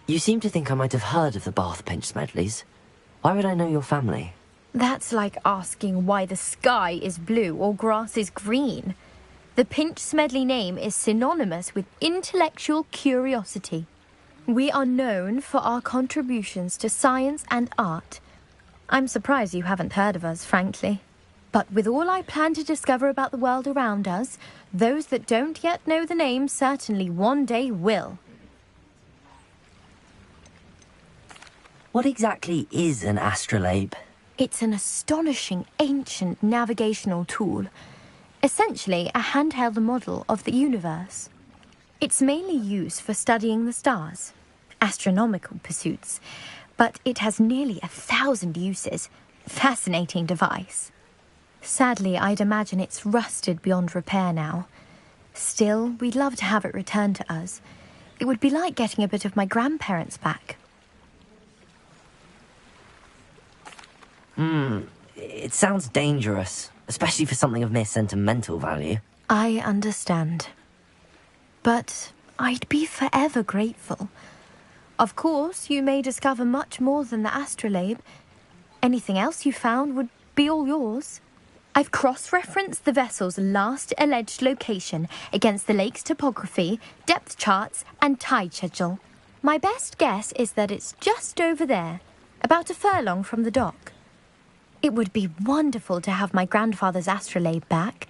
You seem to think I might have heard of the Bath Pinch Smedleys. Why would I know your family? That's like asking why the sky is blue or grass is green. The Pinch Smedley name is synonymous with intellectual curiosity. We are known for our contributions to science and art. I'm surprised you haven't heard of us, frankly. But with all I plan to discover about the world around us, those that don't yet know the name certainly one day will. What exactly is an astrolabe? It's an astonishing ancient navigational tool. Essentially a handheld model of the universe. It's mainly used for studying the stars, astronomical pursuits, but it has nearly 1,000 uses. Fascinating device. Sadly, I'd imagine it's rusted beyond repair now. Still, we'd love to have it returned to us. It would be like getting a bit of my grandparents back. It sounds dangerous, especially for something of mere sentimental value. I understand. But I'd be forever grateful. Of course, you may discover much more than the astrolabe. Anything else you found would be all yours. I've cross-referenced the vessel's last alleged location against the lake's topography, depth charts, and tide schedule. My best guess is that it's just over there, about a furlong from the dock. It would be wonderful to have my grandfather's astrolabe back.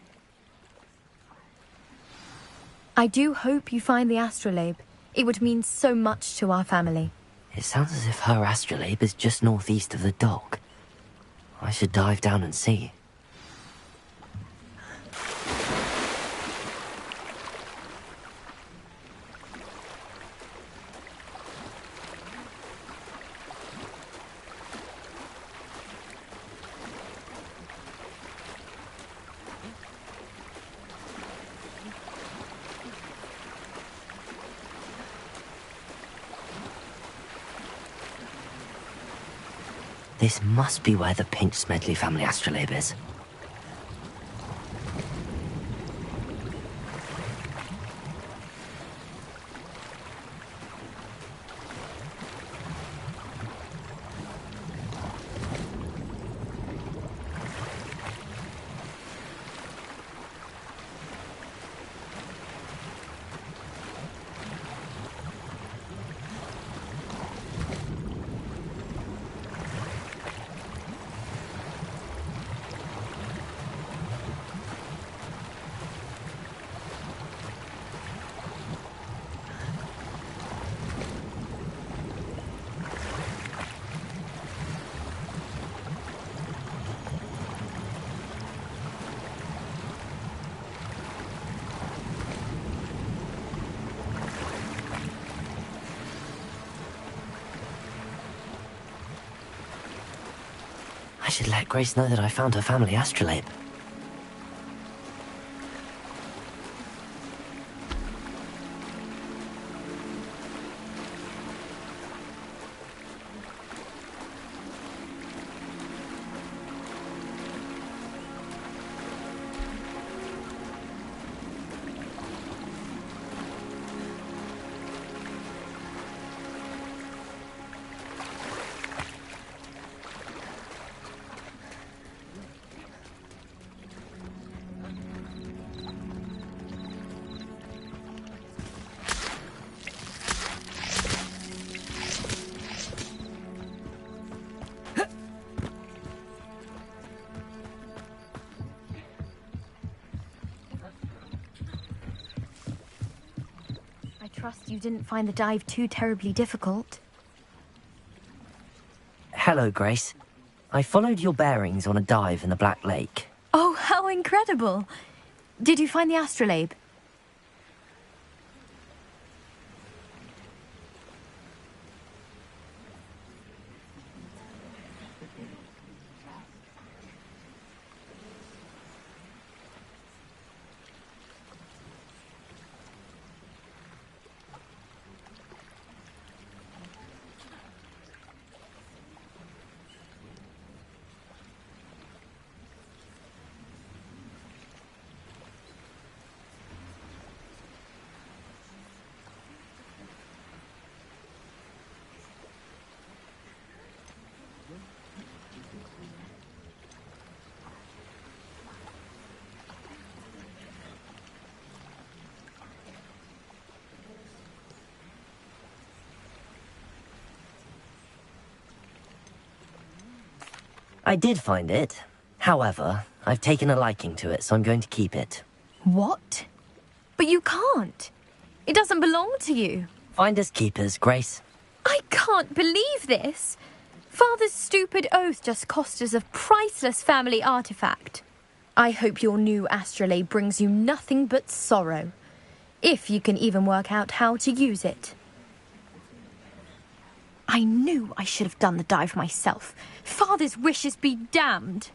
I do hope you find the astrolabe. It would mean so much to our family. It sounds as if her astrolabe is just northeast of the dock. I should dive down and see. This must be where the Pinch Smedley family astrolabe is. I should let Grace know that I found her family astrolabe. Trust you didn't find the dive too terribly difficult. Hello, Grace. I followed your bearings on a dive in the Black Lake. Oh, how incredible! Did you find the astrolabe? I did find it. However, I've taken a liking to it, so I'm going to keep it. What? But you can't. It doesn't belong to you. Finders keepers, Grace. I can't believe this. Father's stupid oath just cost us a priceless family artifact. I hope your new astrolabe brings you nothing but sorrow. If you can even work out how to use it. I knew I should have done the dive myself. Father's wishes be damned.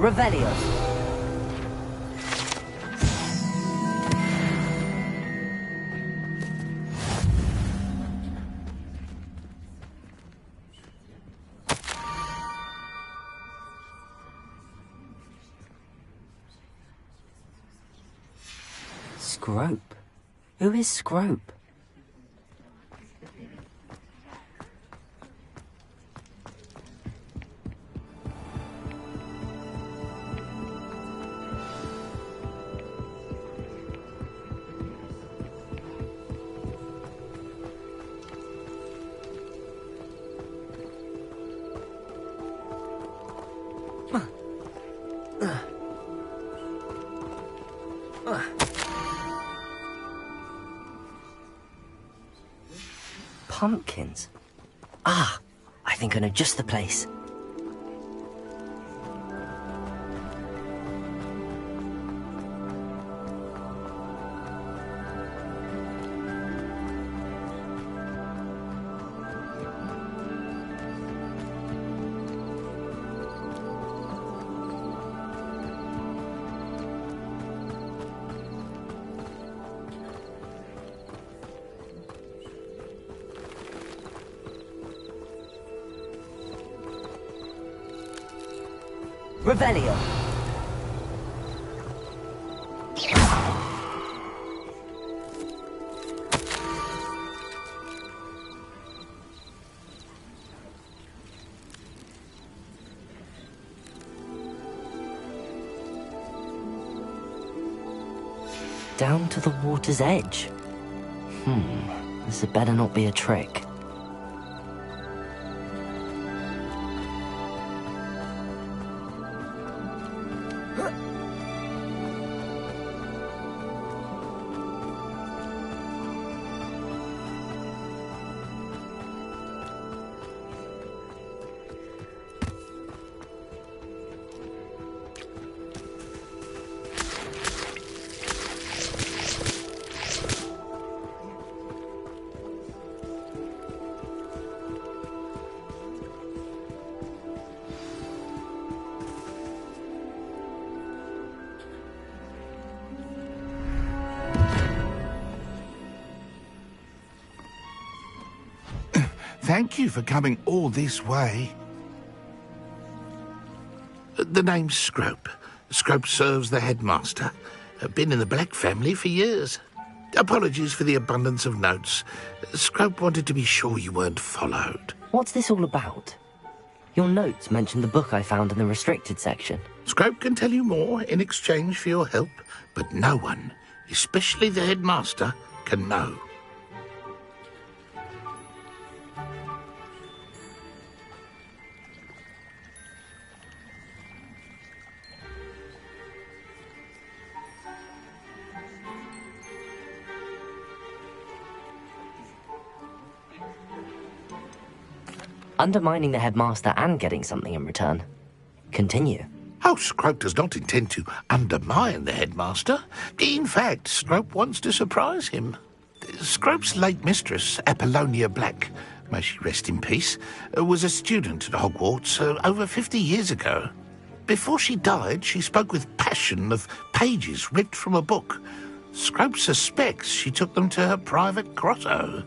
Revelio. Scrope? Who is Scrope? Pumpkins? Ah, I think I know just the place. Revelio. Down to the water's edge. This had better not be a trick. Thank you for coming all this way. The name's Scrope. Scrope serves the headmaster. Been in the Black family for years. Apologies for the abundance of notes. Scrope wanted to be sure you weren't followed. What's this all about? Your notes mentioned the book I found in the restricted section. Scrope can tell you more in exchange for your help, but no one, especially the headmaster, can know. Undermining the headmaster and getting something in return. Continue. Oh, Scrope does not intend to undermine the headmaster. In fact, Scrope wants to surprise him. Scrope's late mistress, Apollonia Black, may she rest in peace, was a student at Hogwarts over 50 years ago. Before she died, she spoke with passion of pages ripped from a book. Scrope suspects she took them to her private grotto.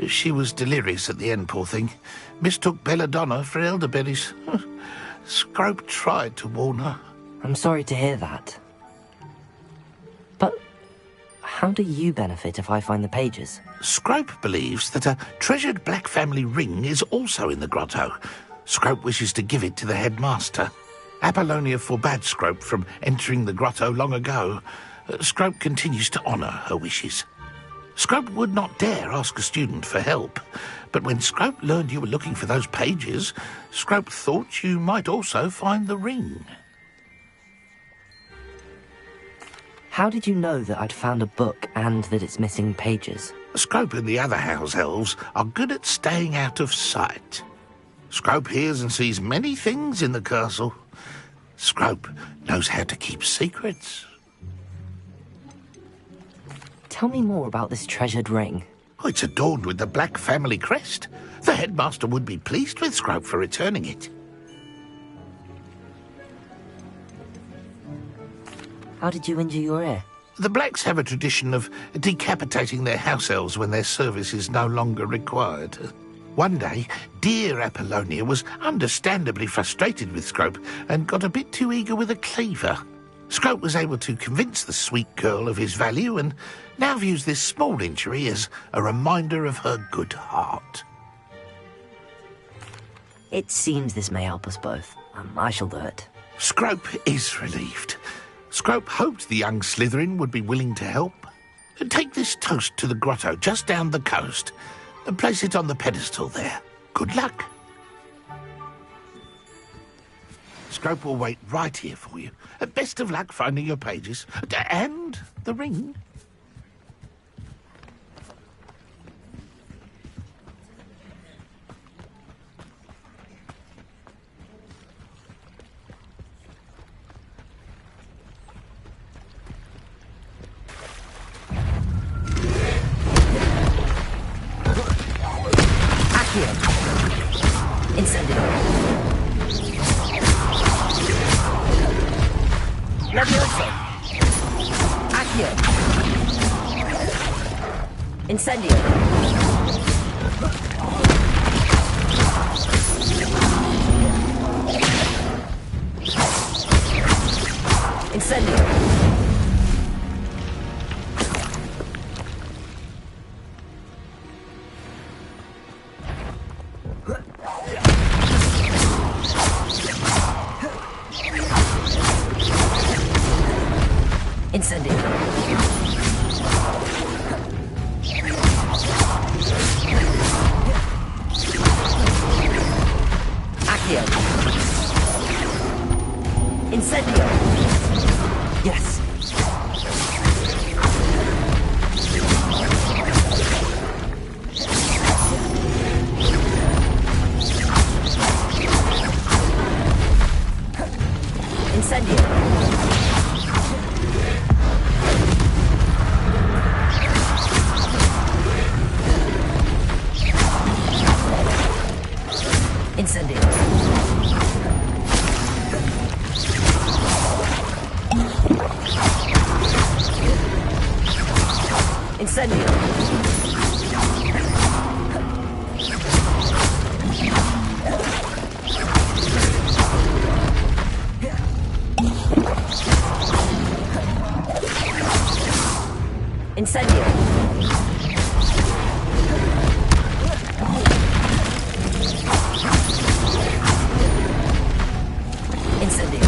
She was delirious at the end, poor thing. Mistook belladonna for elderberries. Scrope tried to warn her. I'm sorry to hear that. But how do you benefit if I find the pages? Scrope believes that a treasured black family ring is also in the grotto. Scrope wishes to give it to the headmaster. Apollonia forbade Scrope from entering the grotto long ago. Scrope continues to honour her wishes. Scrope would not dare ask a student for help, but when Scrope learned you were looking for those pages, Scrope thought you might also find the ring. How did you know that I'd found a book and that it's missing pages? Scrope and the other house elves are good at staying out of sight. Scrope hears and sees many things in the castle. Scrope knows how to keep secrets. Tell me more about this treasured ring. Oh, it's adorned with the black family crest. The headmaster would be pleased with Scrope for returning it. How did you injure your ear? The Blacks have a tradition of decapitating their house elves when their service is no longer required. One day, dear Apollonia was understandably frustrated with Scrope and got a bit too eager with a cleaver. Scrope was able to convince the sweet girl of his value and now views this small injury as a reminder of her good heart. It seems this may help us both. I shall do it. Scrope is relieved. Scrope hoped the young Slytherin would be willing to help. Take this toast to the grotto just down the coast and place it on the pedestal there. Good luck. Scrope will wait right here for you. Best of luck finding your pages. And the ring. Incendio. Levioso. Accio. Incendio. Incendio. Incendio. Accio. Incendio. Yes. Incendio. Incendio. Incendio. Incendio. Incendio.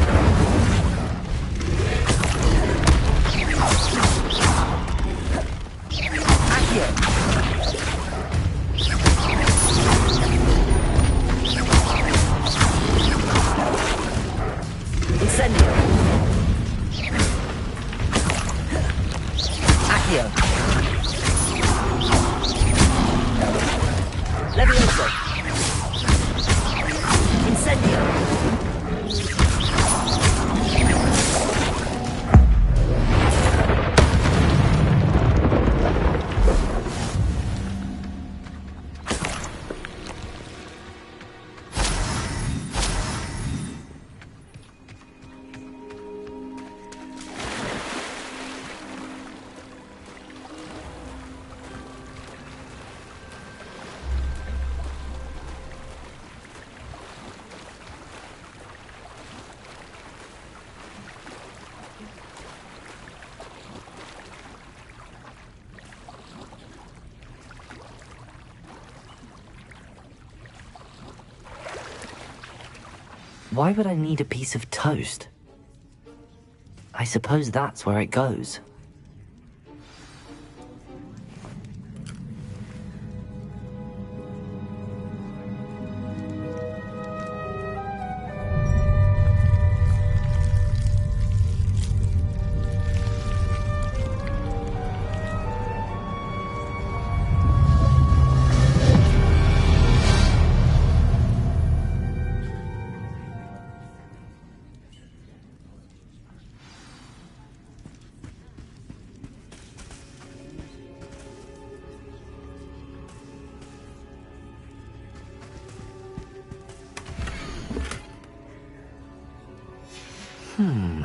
Accio. Incendio. Accio. Why would I need a piece of toast? I suppose that's where it goes.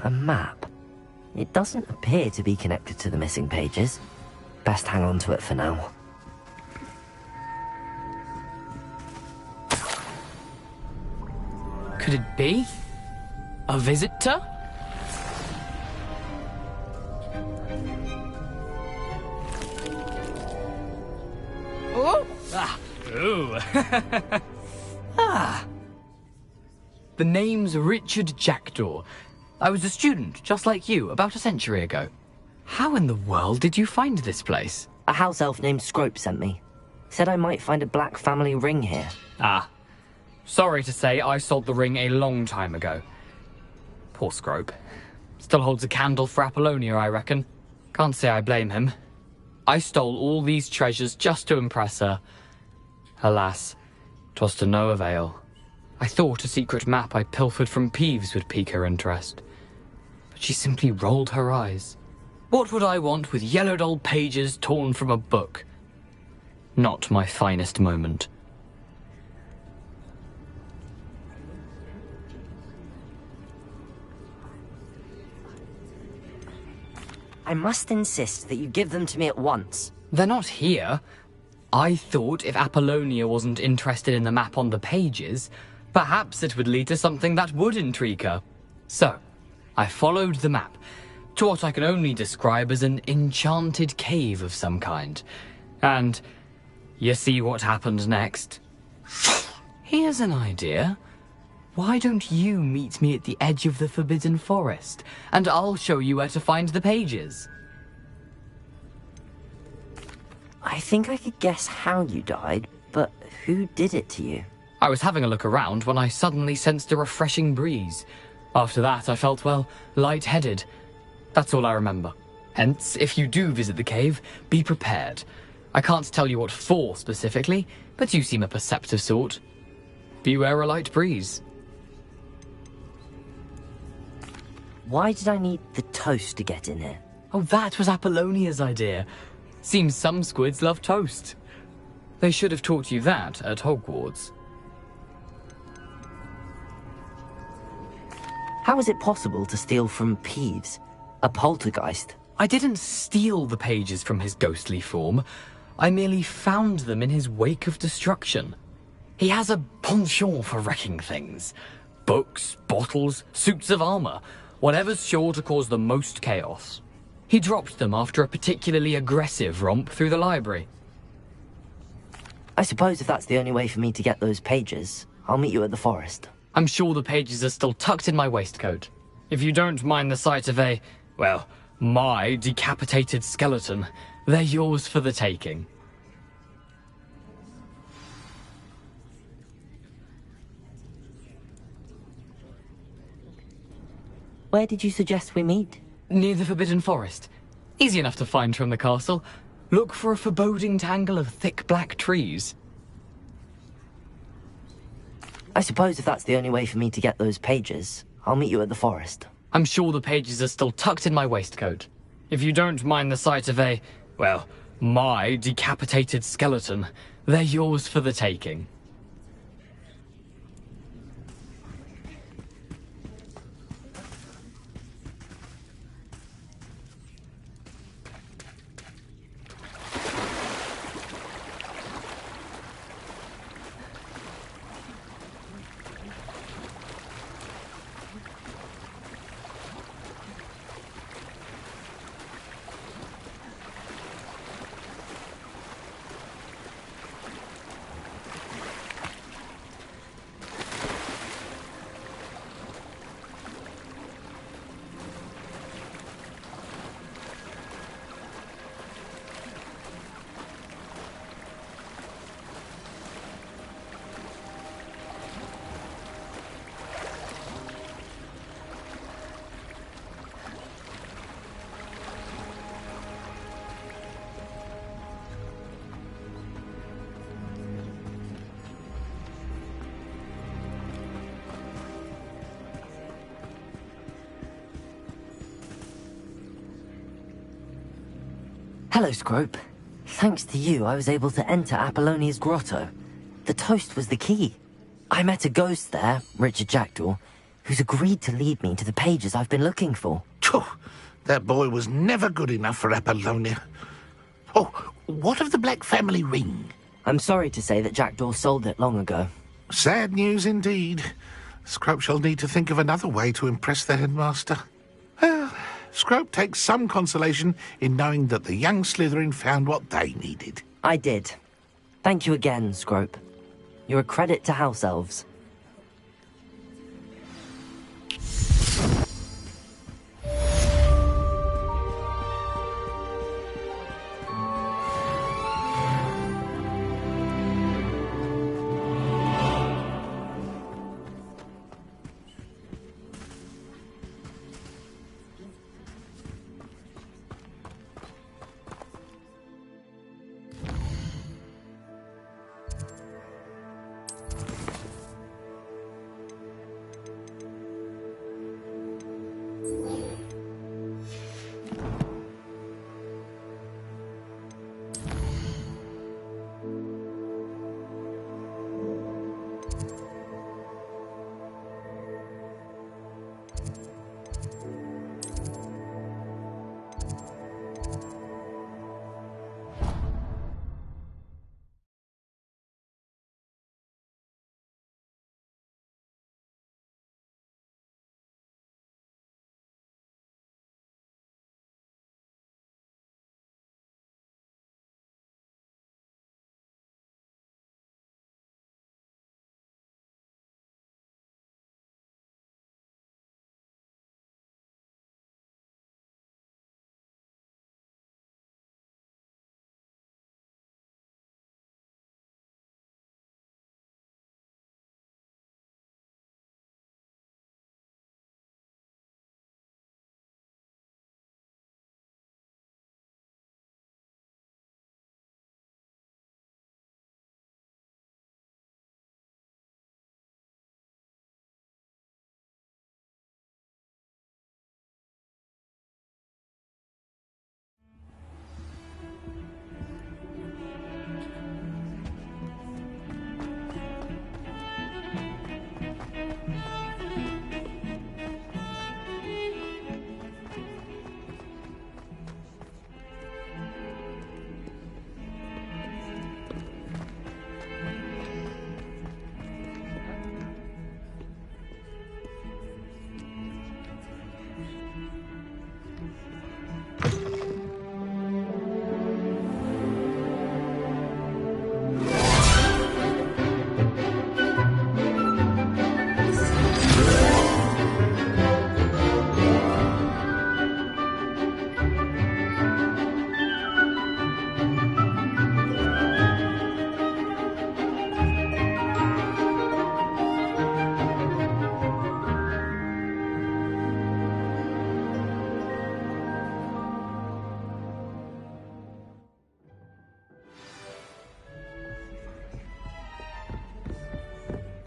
A map. It doesn't appear to be connected to the missing pages. Best hang on to it for now. Could it be? A visitor? Oh! Ah! Ooh! Ah! The name's Richard Jackdaw. I was a student, just like you, about a century ago. How in the world did you find this place? A house elf named Scrope sent me. Said I might find a black family ring here. Ah. Sorry to say, I sold the ring a long time ago. Poor Scrope. Still holds a candle for Apollonia, I reckon. Can't say I blame him. I stole all these treasures just to impress her. Alas, 'twas to no avail. I thought a secret map I pilfered from Peeves would pique her interest. But she simply rolled her eyes. What would I want with yellowed old pages torn from a book? Not my finest moment. I must insist that you give them to me at once. They're not here. I thought if Apollonia wasn't interested in the map on the pages, perhaps it would lead to something that would intrigue her. So, I followed the map to what I can only describe as an enchanted cave of some kind. And you see what happened next? Here's an idea. Why don't you meet me at the edge of the Forbidden Forest, and I'll show you where to find the pages? I think I could guess how you died, but who did it to you? I was having a look around when I suddenly sensed a refreshing breeze. After that, I felt, well, lightheaded. That's all I remember. Hence, if you do visit the cave, be prepared. I can't tell you what for specifically, but you seem a perceptive sort. Beware a light breeze. Why did I need the toast to get in here? Oh, that was Apollonia's idea. Seems some squids love toast. They should have taught you that at Hogwarts. How is it possible to steal from Peeves, a poltergeist? I didn't steal the pages from his ghostly form. I merely found them in his wake of destruction. He has a penchant for wrecking things. Books, bottles, suits of armor, whatever's sure to cause the most chaos. He dropped them after a particularly aggressive romp through the library. I suppose if that's the only way for me to get those pages, I'll meet you at the forest. I'm sure the pages are still tucked in my waistcoat. If you don't mind the sight of a, well, my decapitated skeleton, they're yours for the taking. Where did you suggest we meet? Near the Forbidden Forest. Easy enough to find from the castle. Look for a foreboding tangle of thick black trees. I suppose if that's the only way for me to get those pages, I'll meet you at the forest. I'm sure the pages are still tucked in my waistcoat. If you don't mind the sight of a, well, my decapitated skeleton, they're yours for the taking. Hello, Scrope. Thanks to you, I was able to enter Apollonia's grotto. The toast was the key. I met a ghost there, Richard Jackdaw, who's agreed to lead me to the pages I've been looking for. That boy was never good enough for Apollonia. Oh, what of the Black family ring? I'm sorry to say that Jackdaw sold it long ago. Sad news indeed. Scrope shall need to think of another way to impress the headmaster. Well, Scrope takes some consolation in knowing that the young Slytherin found what they needed. I did. Thank you again, Scrope. You're a credit to House Elves.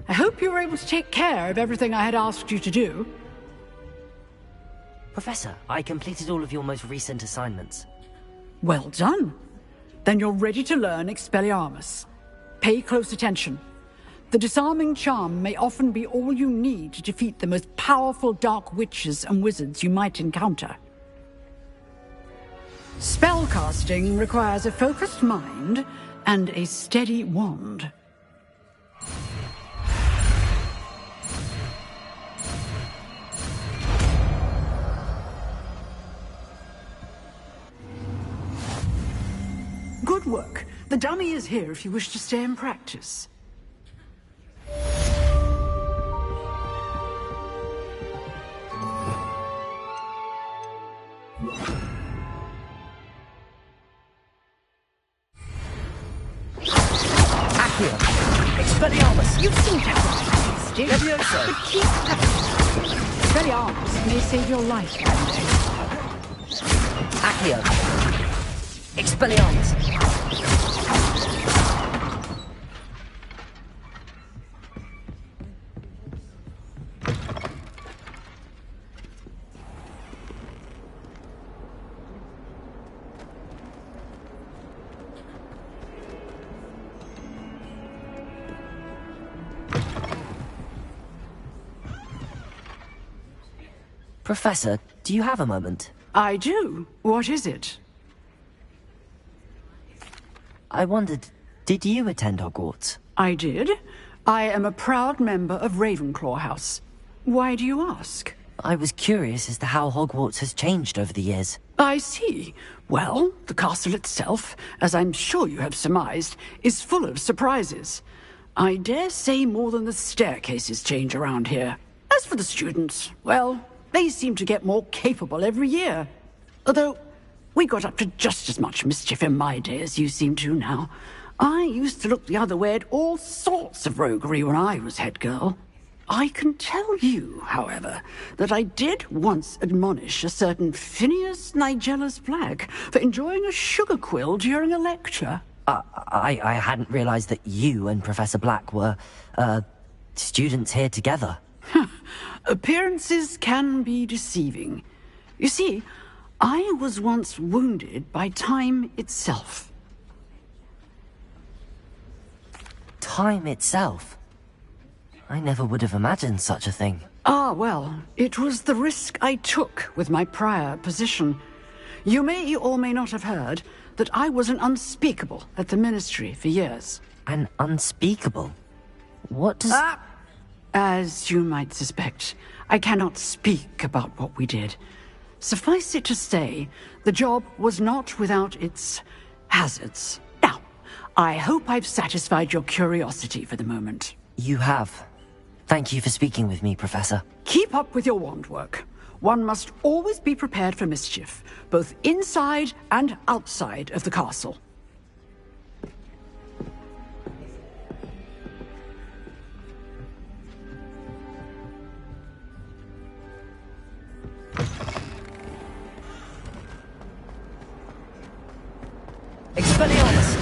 I hope you were able to take care of everything I had asked you to do. Professor, I completed all of your most recent assignments. Well done. Then you're ready to learn Expelliarmus. Pay close attention. The disarming charm may often be all you need to defeat the most powerful dark witches and wizards you might encounter. Spellcasting requires a focused mind and a steady wand. Good work. The dummy is here if you wish to stay and practice. Accio! Expelliarmus! You seem to have a taste. Levioso! But keep practicing. Expelliarmus may save your life one day. Accio! Expelliarmus! Professor, do you have a moment? I do. What is it? I wondered, did you attend Hogwarts? I did. I am a proud member of Ravenclaw House. Why do you ask? I was curious as to how Hogwarts has changed over the years. I see. Well, the castle itself, as I'm sure you have surmised, is full of surprises. I dare say more than the staircases change around here. As for the students, well, they seem to get more capable every year. Although, we got up to just as much mischief in my day as you seem to now. I used to look the other way at all sorts of roguery when I was head girl. I can tell you, however, that I did once admonish a certain Phineas Nigellus Black for enjoying a sugar quill during a lecture. I hadn't realized that you and Professor Black were, students here together. Appearances can be deceiving. You see, I was once wounded by time itself. Time itself? I never would have imagined such a thing. Ah, well, it was the risk I took with my prior position. You may or may not have heard that I was an unspeakable at the Ministry for years. An unspeakable? What does... As you might suspect, I cannot speak about what we did. Suffice it to say, the job was not without its hazards. Now, I hope I've satisfied your curiosity for the moment. You have. Thank you for speaking with me, Professor. Keep up with your wand work. One must always be prepared for mischief, both inside and outside of the castle. Expelliarmus!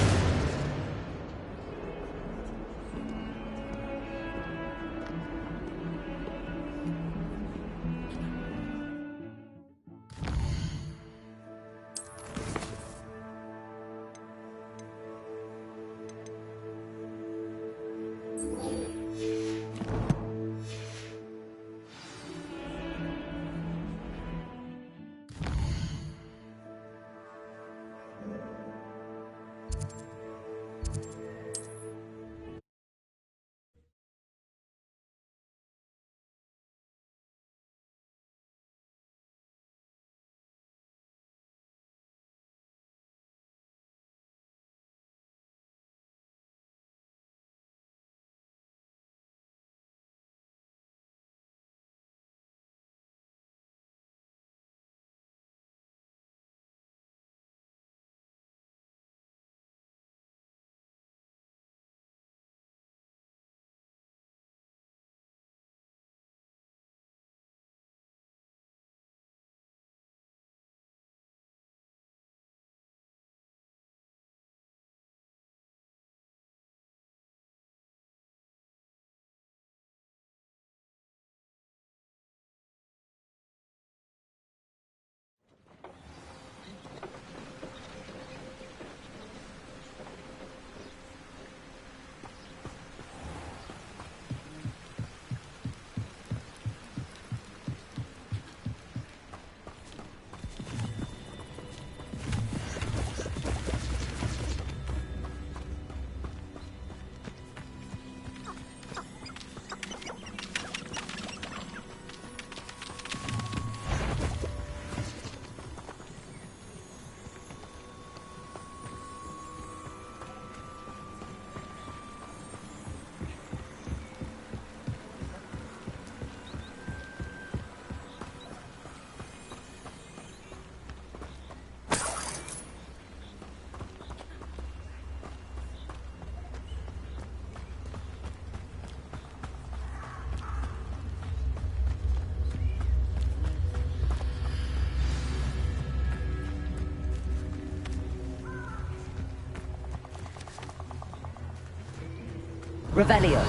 Revelio.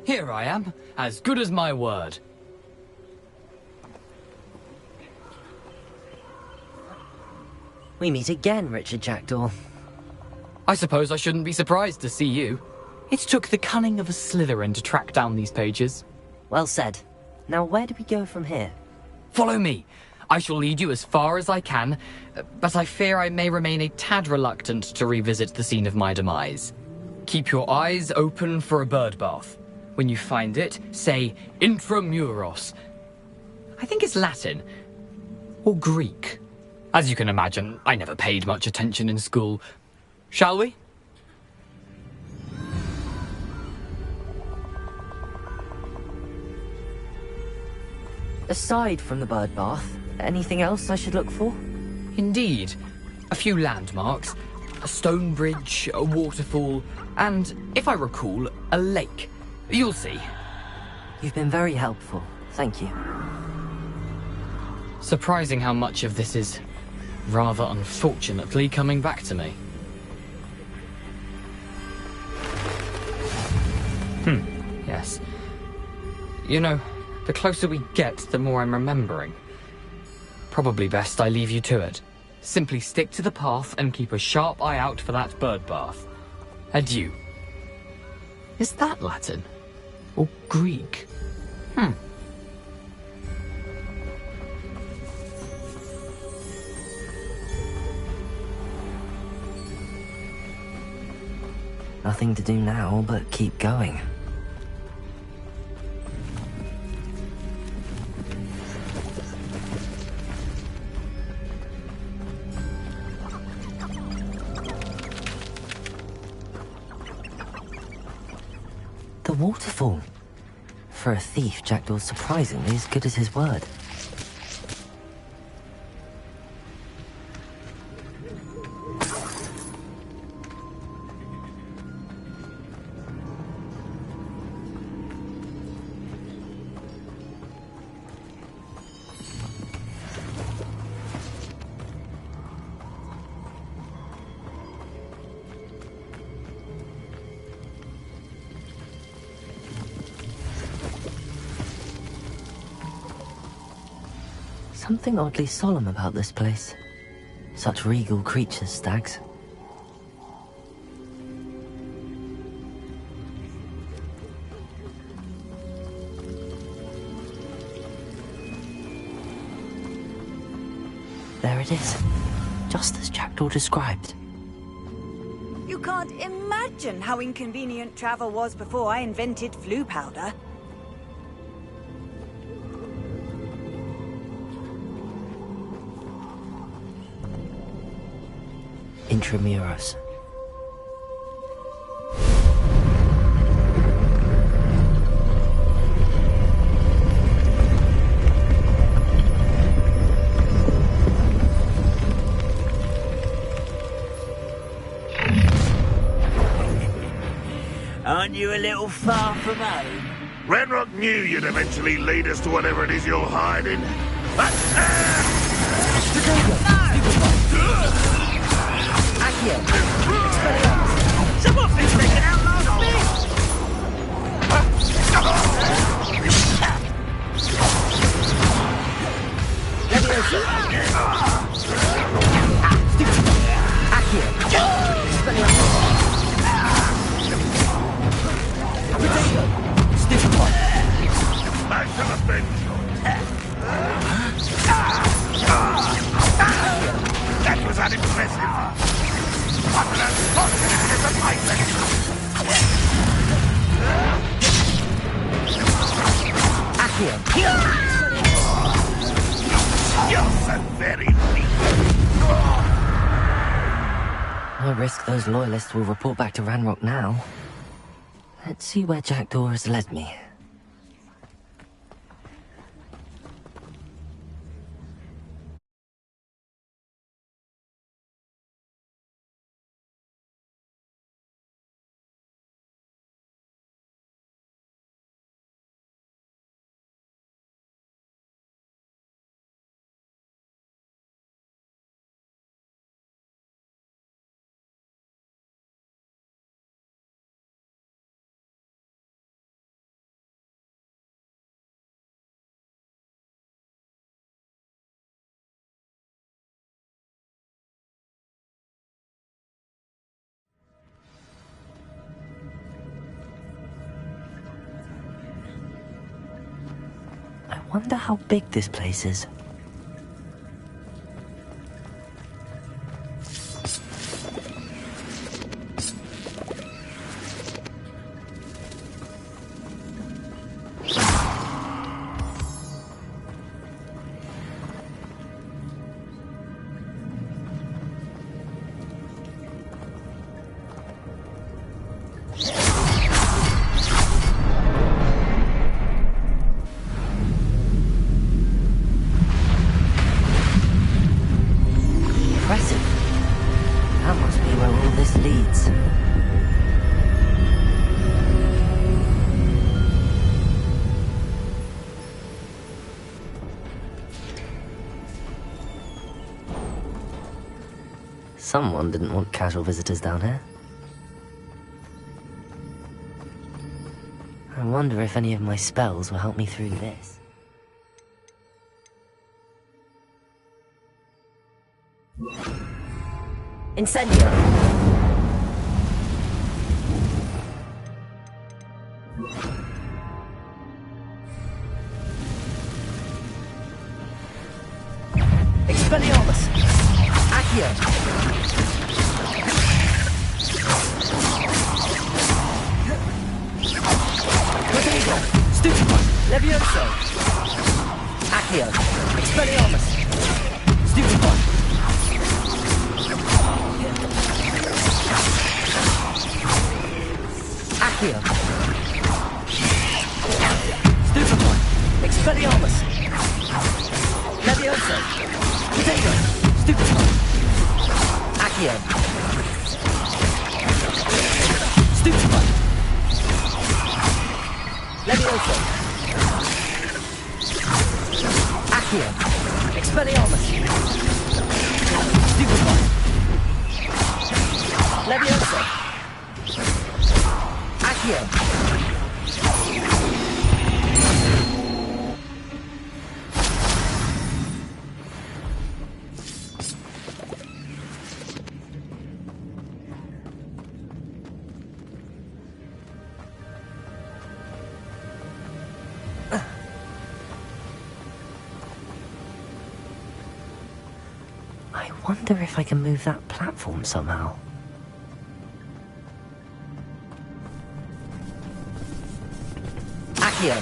Here I am, as good as my word. We meet again, Richard Jackdaw. I suppose I shouldn't be surprised to see you. It took the cunning of a Slytherin to track down these pages. Well said. Now where do we go from here? Follow me. I shall lead you as far as I can, but I fear I may remain a tad reluctant to revisit the scene of my demise. Keep your eyes open for a bird bath. When you find it, say intramuros. I think it's Latin. Or Greek. As you can imagine, I never paid much attention in school. Shall we? Aside from the bird bath, anything else I should look for? Indeed. A few landmarks. A stone bridge, a waterfall, and, if I recall, a lake. You'll see. You've been very helpful. Thank you. Surprising how much of this is, rather unfortunately, coming back to me. Yes. You know, the closer we get, the more I'm remembering. Probably best I leave you to it. Simply stick to the path and keep a sharp eye out for that bird bath. Adieu. Is that Latin? Or Greek? Nothing to do now but keep going. The waterfall. For a thief, Jackdaw's surprisingly as good as his word. Something oddly solemn about this place. Such regal creatures, stags. There it is. Just as Jackdaw described. You can't imagine how inconvenient travel was before I invented flu powder. Intramuros. Aren't you a little far from home? Ranrock knew you'd eventually lead us to whatever it is you're hiding. Someone's been taken out last minute! That was unimpressive. What an unfortunate disappointment! You're so very weak. No risk those loyalists will report back to Ranrock now. Let's see where Jackdaw has led me. I wonder how big this place is. Someone didn't want casual visitors down here. I wonder if any of my spells will help me through this. Incendio! Expelliarmus! Accio! Protego! Stupefy! Levioso! Accio! Expelliarmus! Stupefy! Accio! Stupefy! Expelliarmus! Levioso! Protego! Stupefy! Accio! Stupefy! Levioso! Accio! Expelliarmus! Stupefy! Levioso! Accio! I wonder if I can move that platform somehow. Accio!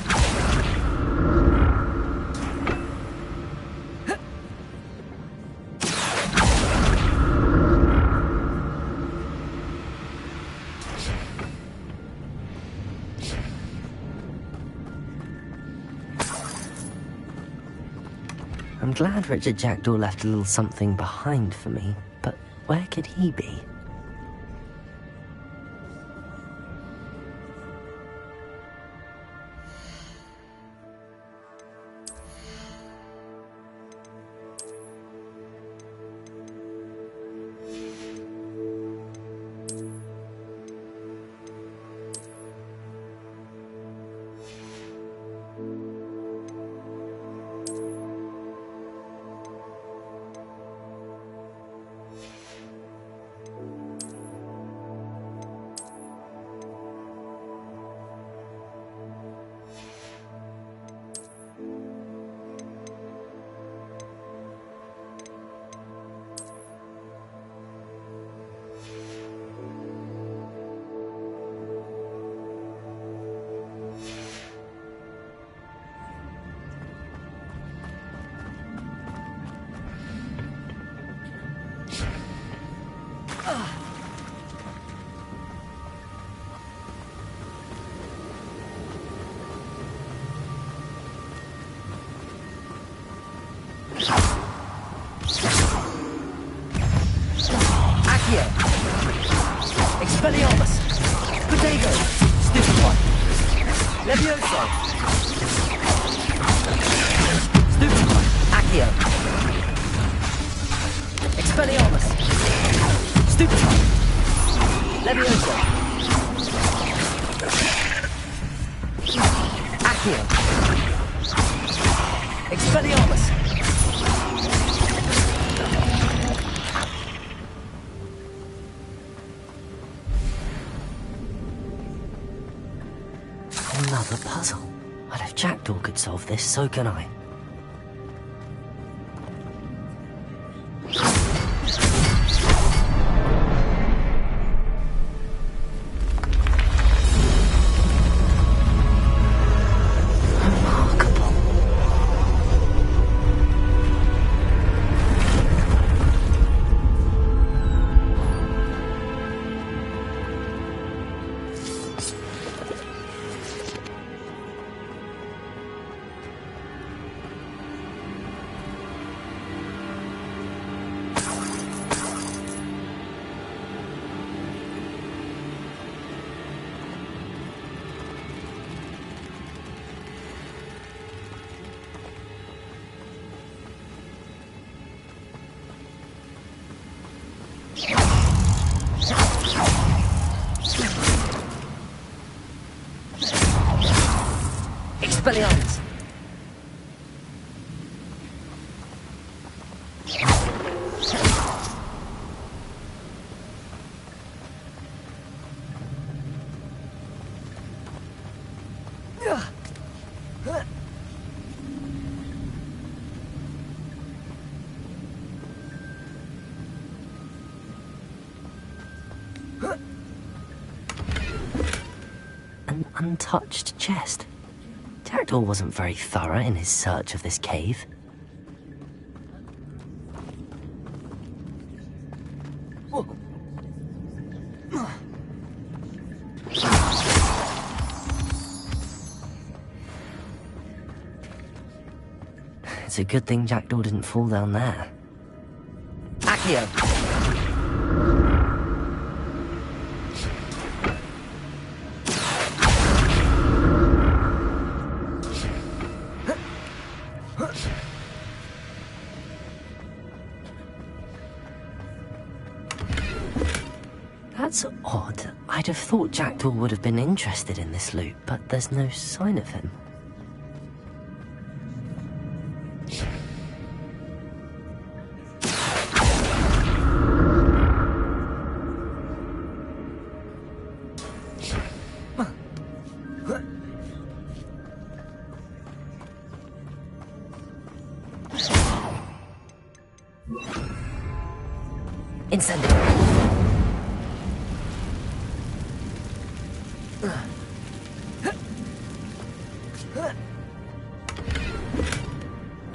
I'm glad Richard Jackdaw left a little something behind for me, but where could he be? Accio! Expelliarmus! Protego! Stupefy! Levioso! Stupefy! Accio! Expelliarmus! Stupefy! Levioso! Accio! Expelliarmus! Another puzzle. I'd have Jackdaw could solve this, so can I. Expelliarmus! An untouched chest. Jackdaw wasn't very thorough in his search of this cave. It's a good thing Jackdaw didn't fall down there. Accio! That's odd. I'd have thought Jackdaw would have been interested in this loot, but there's no sign of him. Incendio!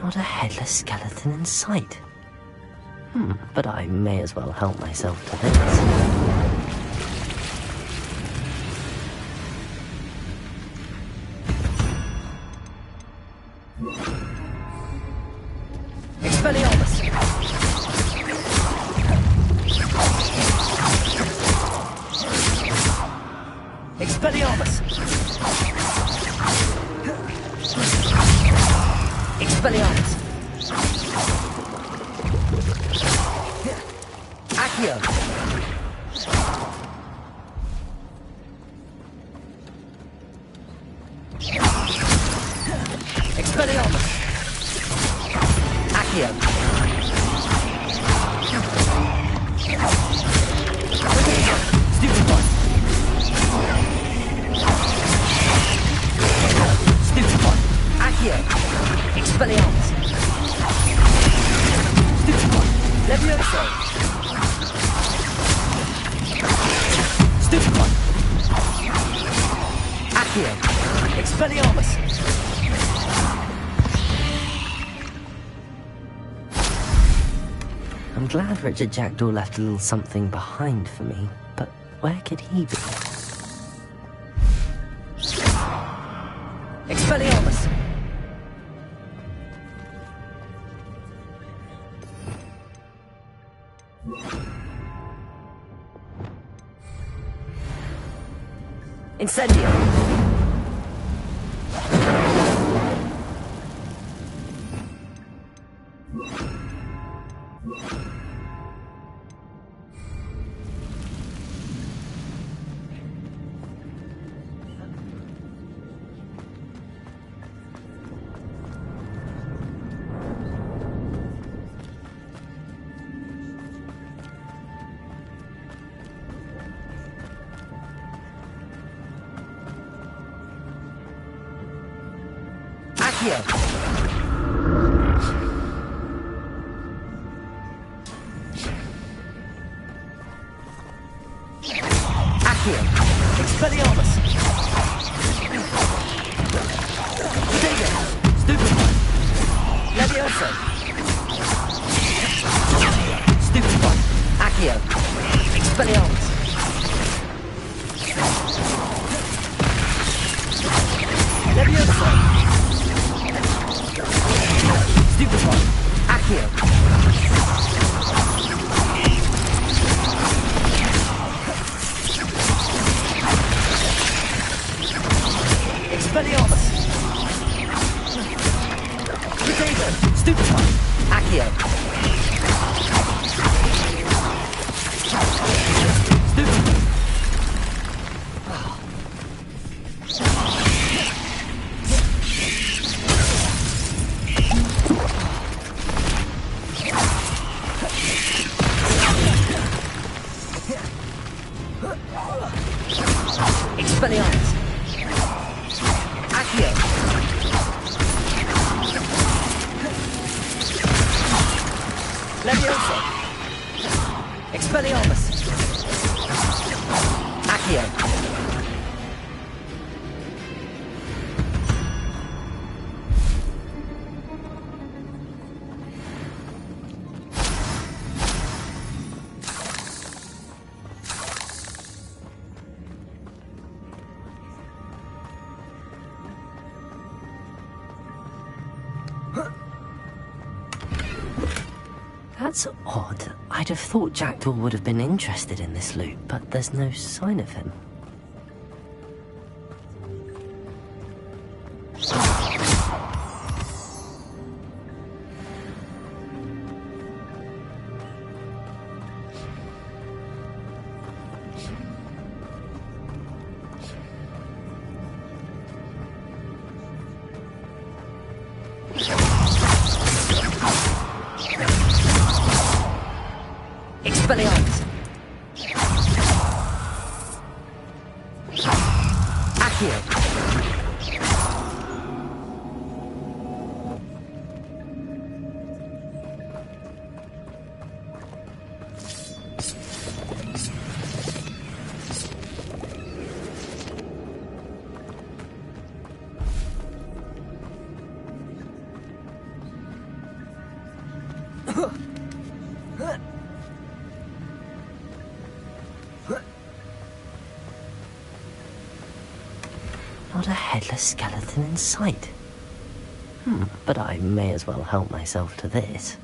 Not a headless skeleton in sight. But I may as well help myself to this. Expelliarmus! Expelliarmus! Expelliarmus! Accio! Expelliarmus! Accio! Stupid one! Stupid one! Accio! Expelliarmus! Stupid one! Levioso! Stupid one! Accio! Expelliarmus! I'm glad Richard Jackdaw left a little something behind for me, but where could he be? Expelliarmus! Incendio! Accio! Accio! Expelliarmus! Potato! Stupefy! Levioso! Stupefy! Accio! Expelliarmus! Levioso! Stupefy! Accio! Expelliarmus! Potato! Stupefy! Accio! Stupefy! Expelliarmus! Accio! Levioso! Expelliarmus! Accio! That's odd. I'd have thought Jackdaw would have been interested in this loot, but there's no sign of him. Expelliarmus! Accio! Not a headless skeleton in sight. But I may as well help myself to this.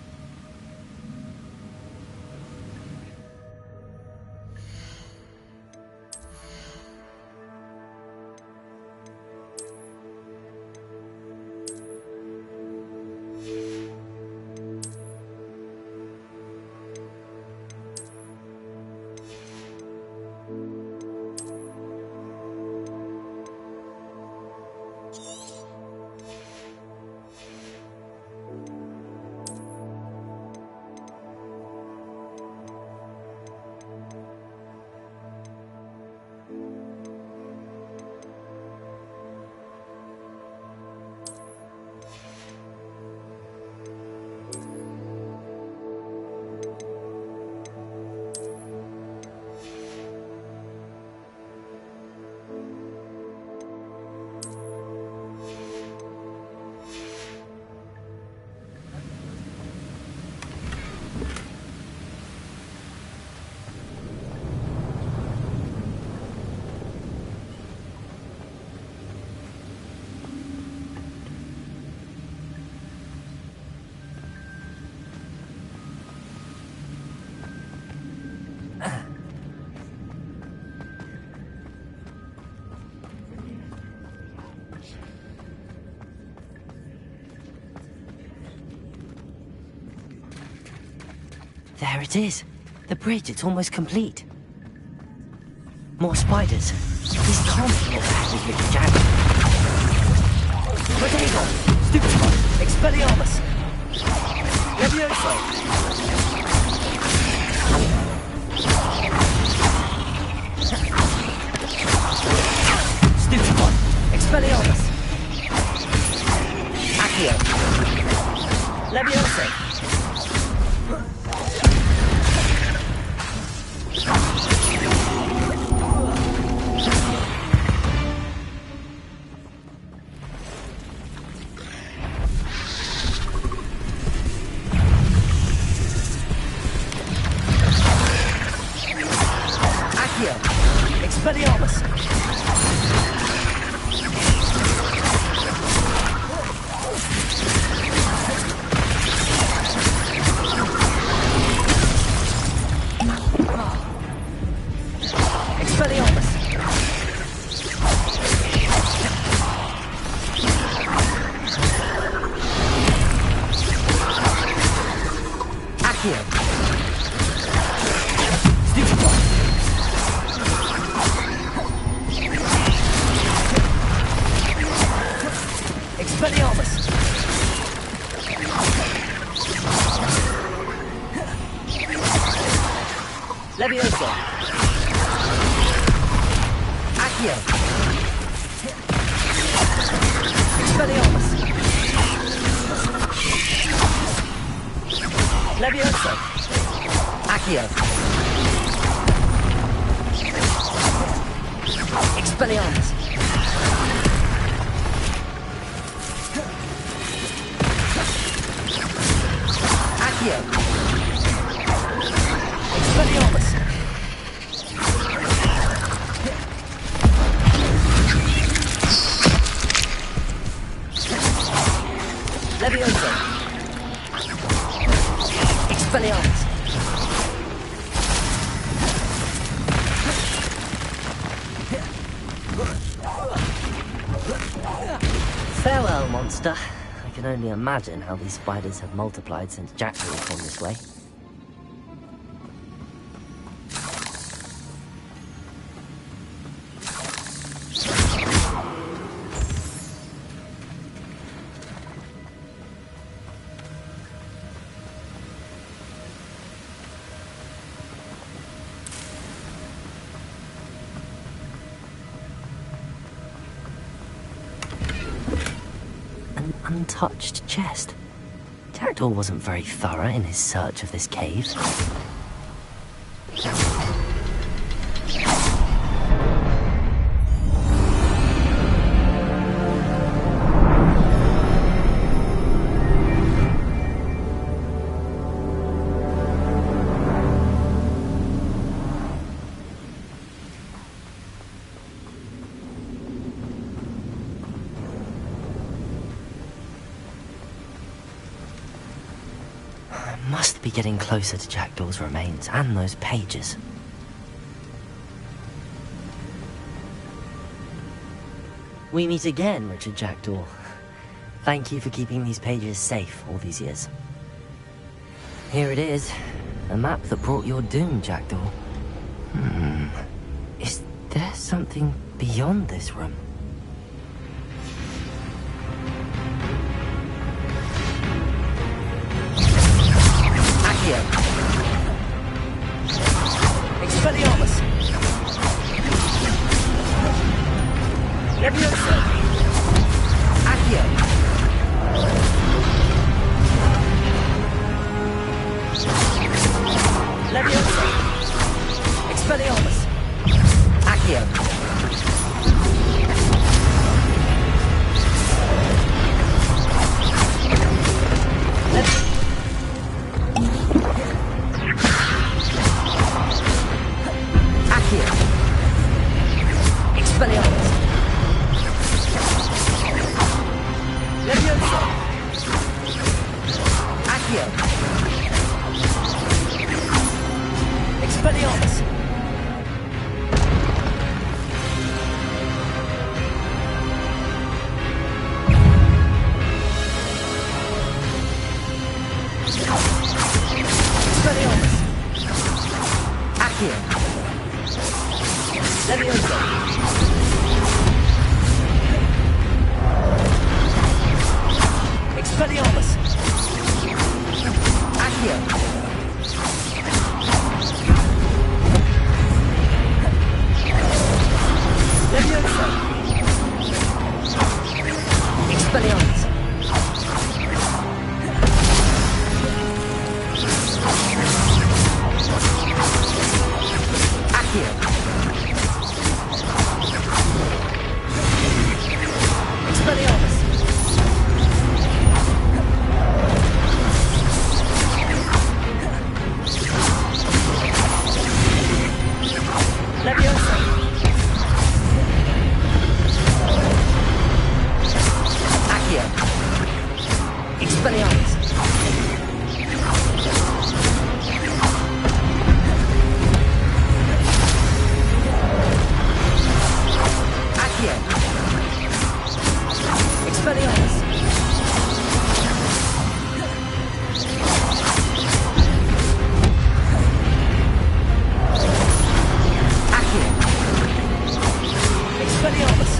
There it is. The bridge, it's almost complete. More spiders. These can't be as bad as Richard Jackdaw. Potato! Stupefy! Expelliarmus! Levioso! Stupefy! Expelliarmus! Accio. Leviosa. Accio. Expelliarmus. Expelliarmus. Accio. Stupefy. Expelliarmus. Leviosa. Accio. Expelliarmus. Leviosa. Accio. Expelliarmus. Accio. Expelliarmus. Leviosa. Expelliarmus. Farewell, monster. I can only imagine how these spiders have multiplied since Jackdaw came this way. An untouched chest. Jackdaw wasn't very thorough in his search of this cave. Must be getting closer to Jackdaw's remains and those pages. We meet again, Richard Jackdaw. Thank you for keeping these pages safe all these years. Here it is, a map that brought your doom, Jackdaw. Is there something beyond this room? Expelliarmus. Leviosa. Accio. Leviosa. Expelliarmus. Accio. Expelliarmus. Leviosa. Accio. Expelliarmus. Expelliarmus. Accio. Leviosa. Expelliarmus. Accio. Leviosa. Expelliarmus. Expelliarmus! Accio! Expelliarmus! Accio! Expelliarmus!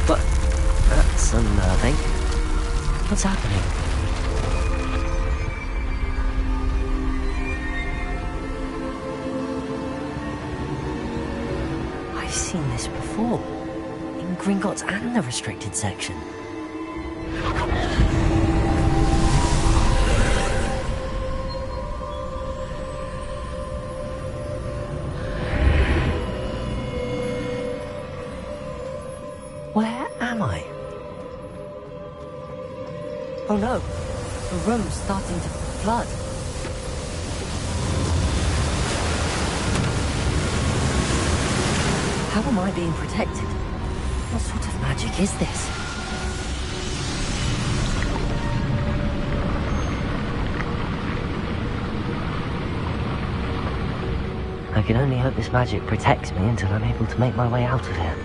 But that's unnerving. What's happening? I've seen this before. In Gringotts and the restricted section. Where am I? Oh no, the room's starting to flood. How am I being protected? What sort of magic is this? I can only hope this magic protects me until I'm able to make my way out of here.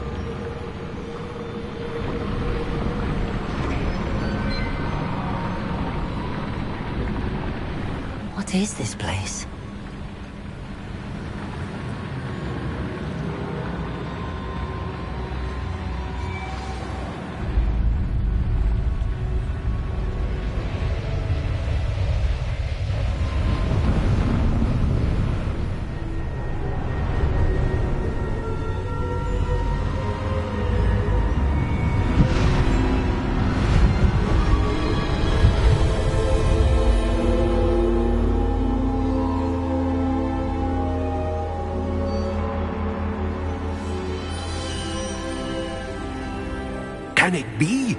What is this place? Can it be?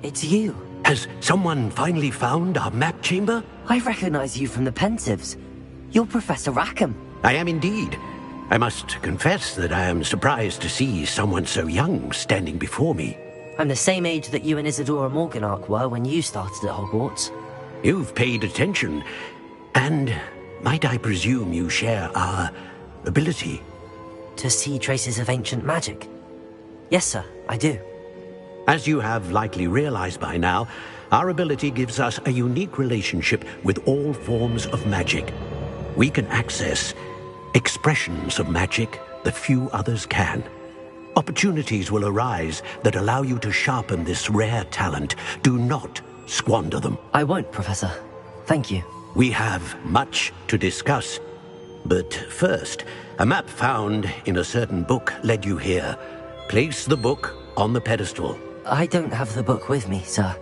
It's you. Has someone finally found our map chamber? I recognize you from the Pensives. You're Professor Rackham. I am indeed. I must confess that I am surprised to see someone so young standing before me. I'm the same age that you and Isadora Morganach were when you started at Hogwarts. You've paid attention, and might I presume you share our ability? To see traces of ancient magic? Yes, sir, I do. As you have likely realized by now, our ability gives us a unique relationship with all forms of magic. We can access expressions of magic that few others can. Opportunities will arise that allow you to sharpen this rare talent. Do not squander them. I won't, Professor. Thank you. We have much to discuss. But first, a map found in a certain book led you here. Place the book on the pedestal. I don't have the book with me, sir.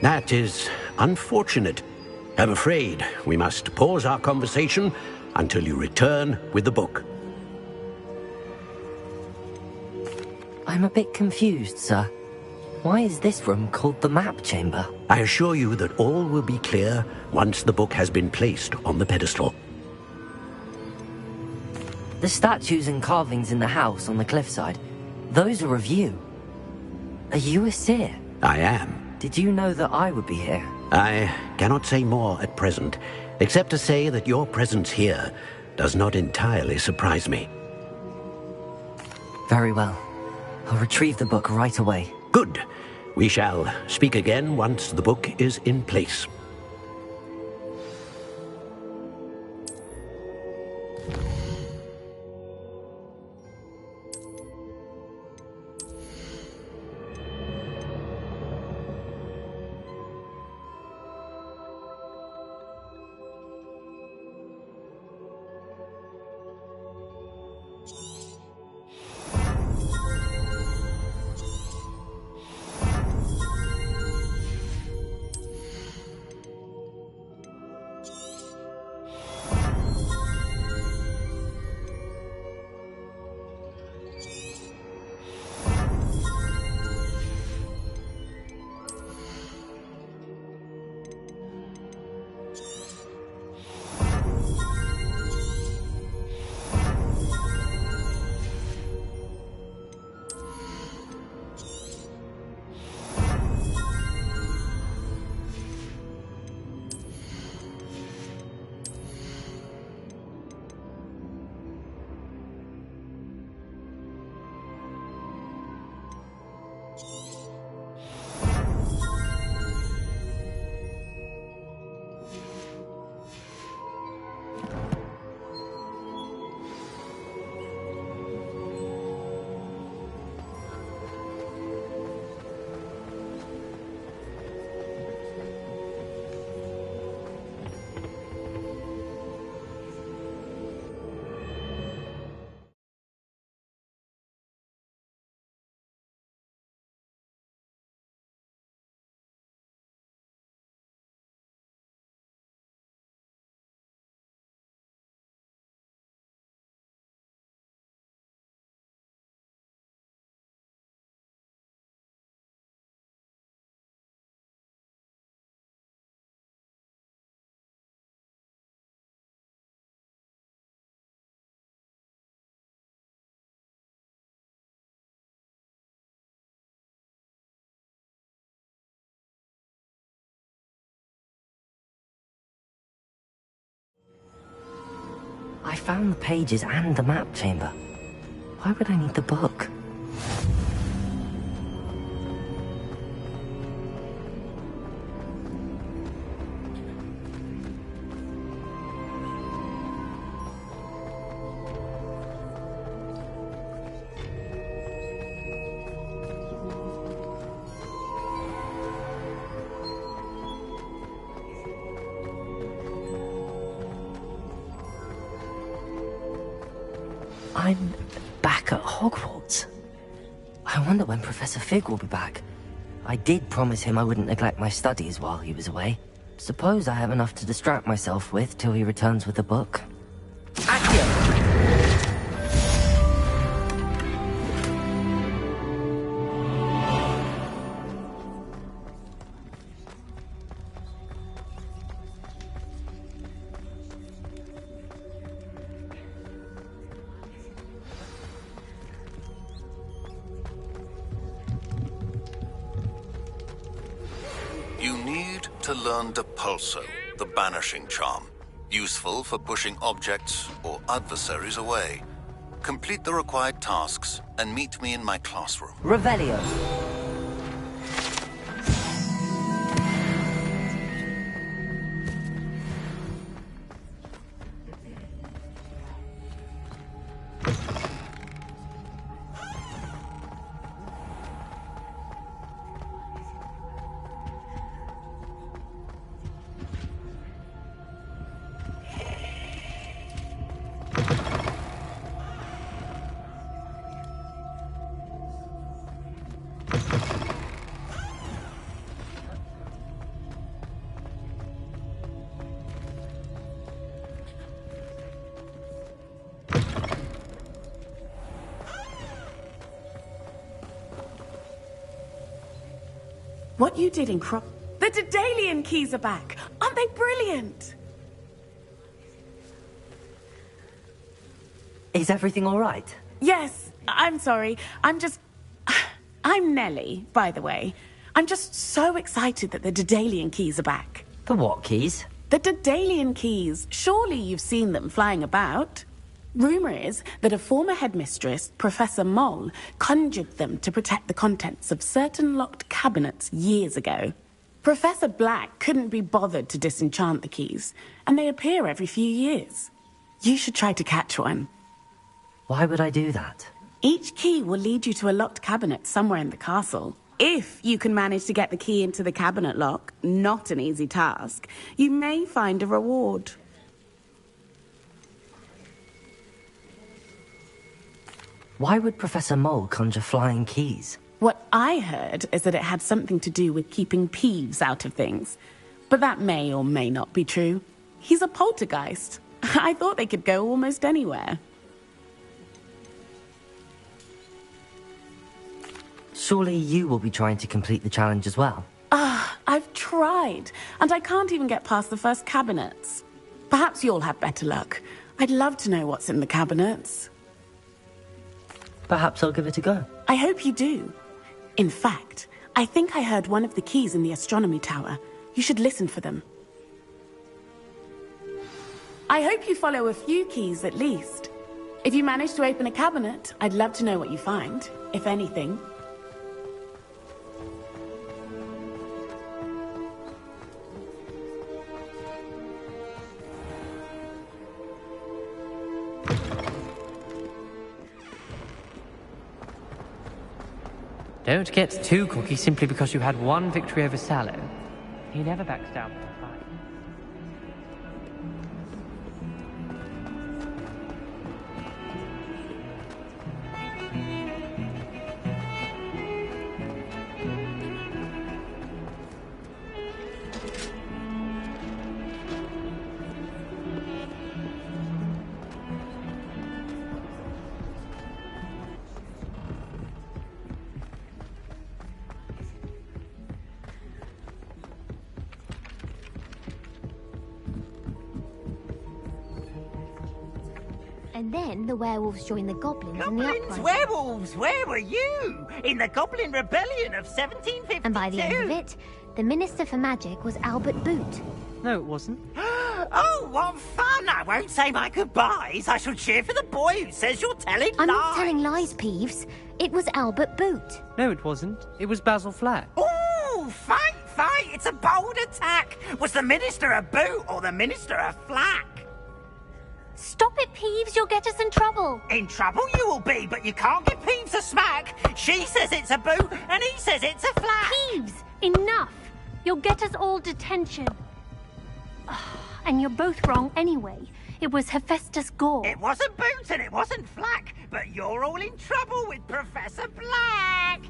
That is unfortunate. I'm afraid we must pause our conversation until you return with the book. I'm a bit confused, sir. Why is this room called the map chamber? I assure you that all will be clear once the book has been placed on the pedestal. The statues and carvings in the house on the cliffside, those are of you. Are you a seer? I am. Did you know that I would be here? I cannot say more at present, except to say that your presence here does not entirely surprise me. Very well. I'll retrieve the book right away. Good. We shall speak again once the book is in place. I found the pages and the map chamber. Why would I need the book? I'm back at Hogwarts. I wonder when Professor Fig will be back. I did promise him I wouldn't neglect my studies while he was away. Suppose I have enough to distract myself with till he returns with the book. You need to learn Depulso, the banishing charm. Useful for pushing objects or adversaries away. Complete the required tasks and meet me in my classroom. Revelio. What you did in The Daedalian keys are back! Aren't they brilliant? Is everything all right? Yes, I'm sorry. I'm Nellie, by the way. I'm just so excited that the Daedalian keys are back. The what keys? The Daedalian keys. Surely you've seen them flying about. Rumour is that a former headmistress, Professor Mole, conjured them to protect the contents of certain locked cabinets years ago. Professor Black couldn't be bothered to disenchant the keys, and they appear every few years. You should try to catch one. Why would I do that? Each key will lead you to a locked cabinet somewhere in the castle. If you can manage to get the key into the cabinet lock, not an easy task, you may find a reward. Why would Professor Mole conjure flying keys? What I heard is that it had something to do with keeping Peeves out of things. But that may or may not be true. He's a poltergeist. I thought they could go almost anywhere. Surely you will be trying to complete the challenge as well. I've tried, and I can't even get past the first cabinets. Perhaps you'll have better luck. I'd love to know what's in the cabinets. Perhaps I'll give it a go. I hope you do. In fact, I think I heard one of the keys in the astronomy tower. You should listen for them. I hope you follow a few keys at least. If you manage to open a cabinet, I'd love to know what you find, if anything. Don't get too cocky simply because you had one victory over Sallow. He never backs down from a fight. And then the werewolves joined the goblins in the Goblins, uprising. werewolves, where were you? In the Goblin Rebellion of 1752. And by the end of it, the Minister for Magic was Albert Boot. No, it wasn't. Oh, what fun! I won't say my goodbyes. I shall cheer for the boy who says you're telling I'm lies. not telling lies, Peeves. It was Albert Boot. No, it wasn't. It was Basil Flack. Ooh, fight, fight! It's a bold attack. Was the Minister a boot or the Minister a flack? Stop it, Peeves. You'll get us in trouble. In trouble you will be, but you can't give Peeves a smack. She says it's a boot, and he says it's a flack. Peeves, enough. You'll get us all detention. And you're both wrong anyway. It was Hephaestus Gore. It wasn't boot and it wasn't flack, but you're all in trouble with Professor Black.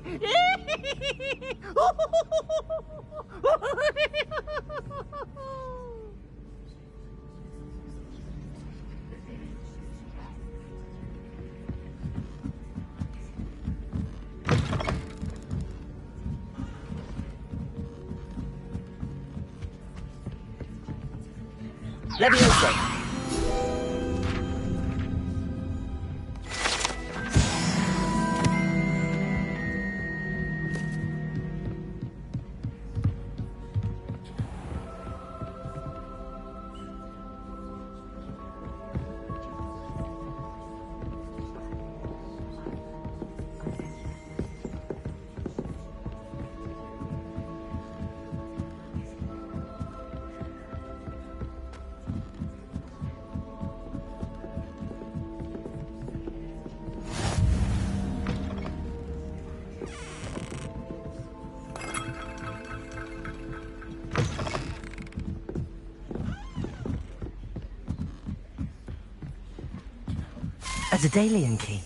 Leviosa! A Daedalian key.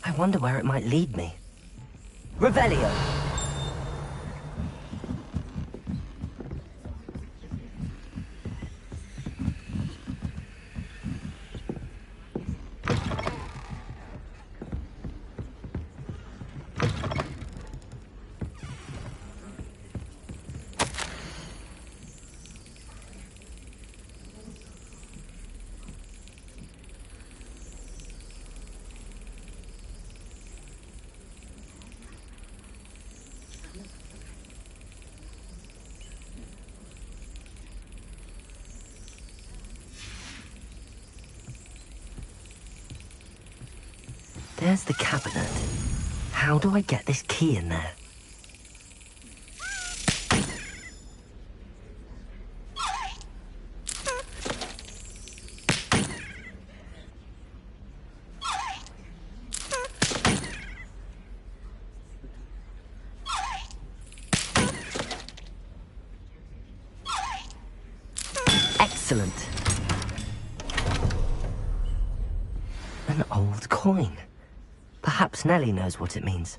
I wonder where it might lead me. Revelio! There's the cabinet. How do I get this key in there? Excellent. An old coin. Perhaps Nellie knows what it means.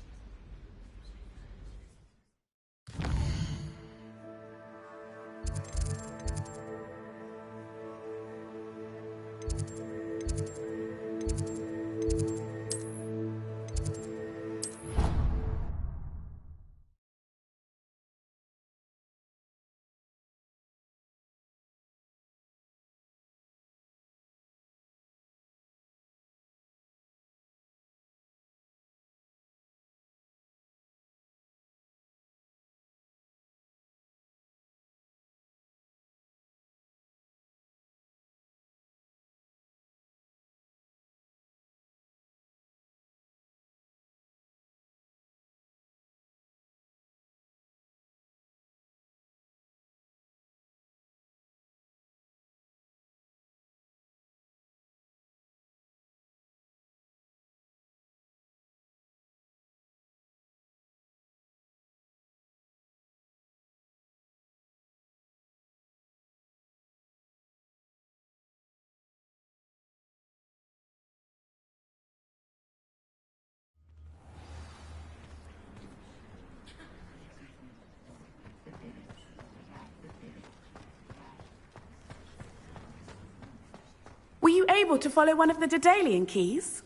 you able to follow one of the Daedalian keys?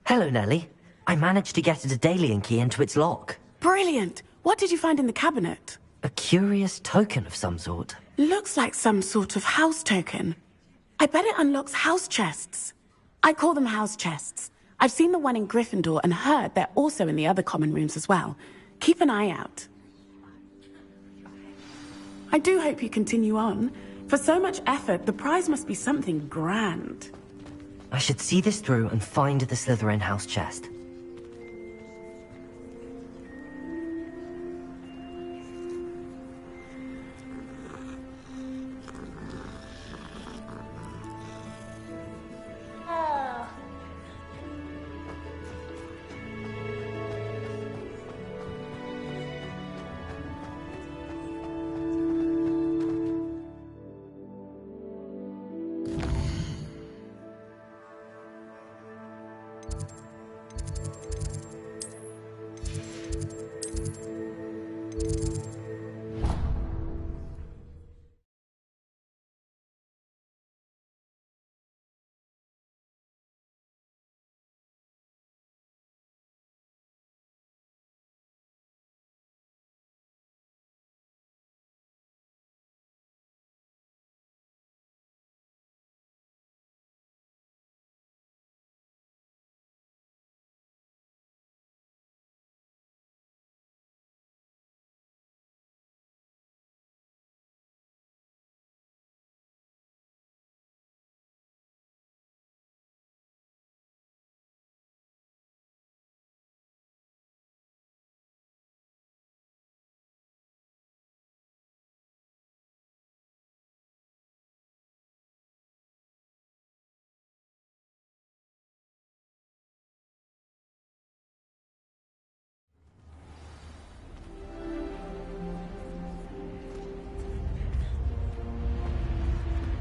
Hello, Nellie. I managed to get a Daedalian key into its lock. Brilliant! What did you find in the cabinet? A curious token of some sort. Looks like some sort of house token. I bet it unlocks house chests. I call them house chests. I've seen the one in Gryffindor and heard they're also in the other common rooms as well. Keep an eye out. I do hope you continue on. For so much effort, the prize must be something grand. I should see this through and find the Slytherin house chest.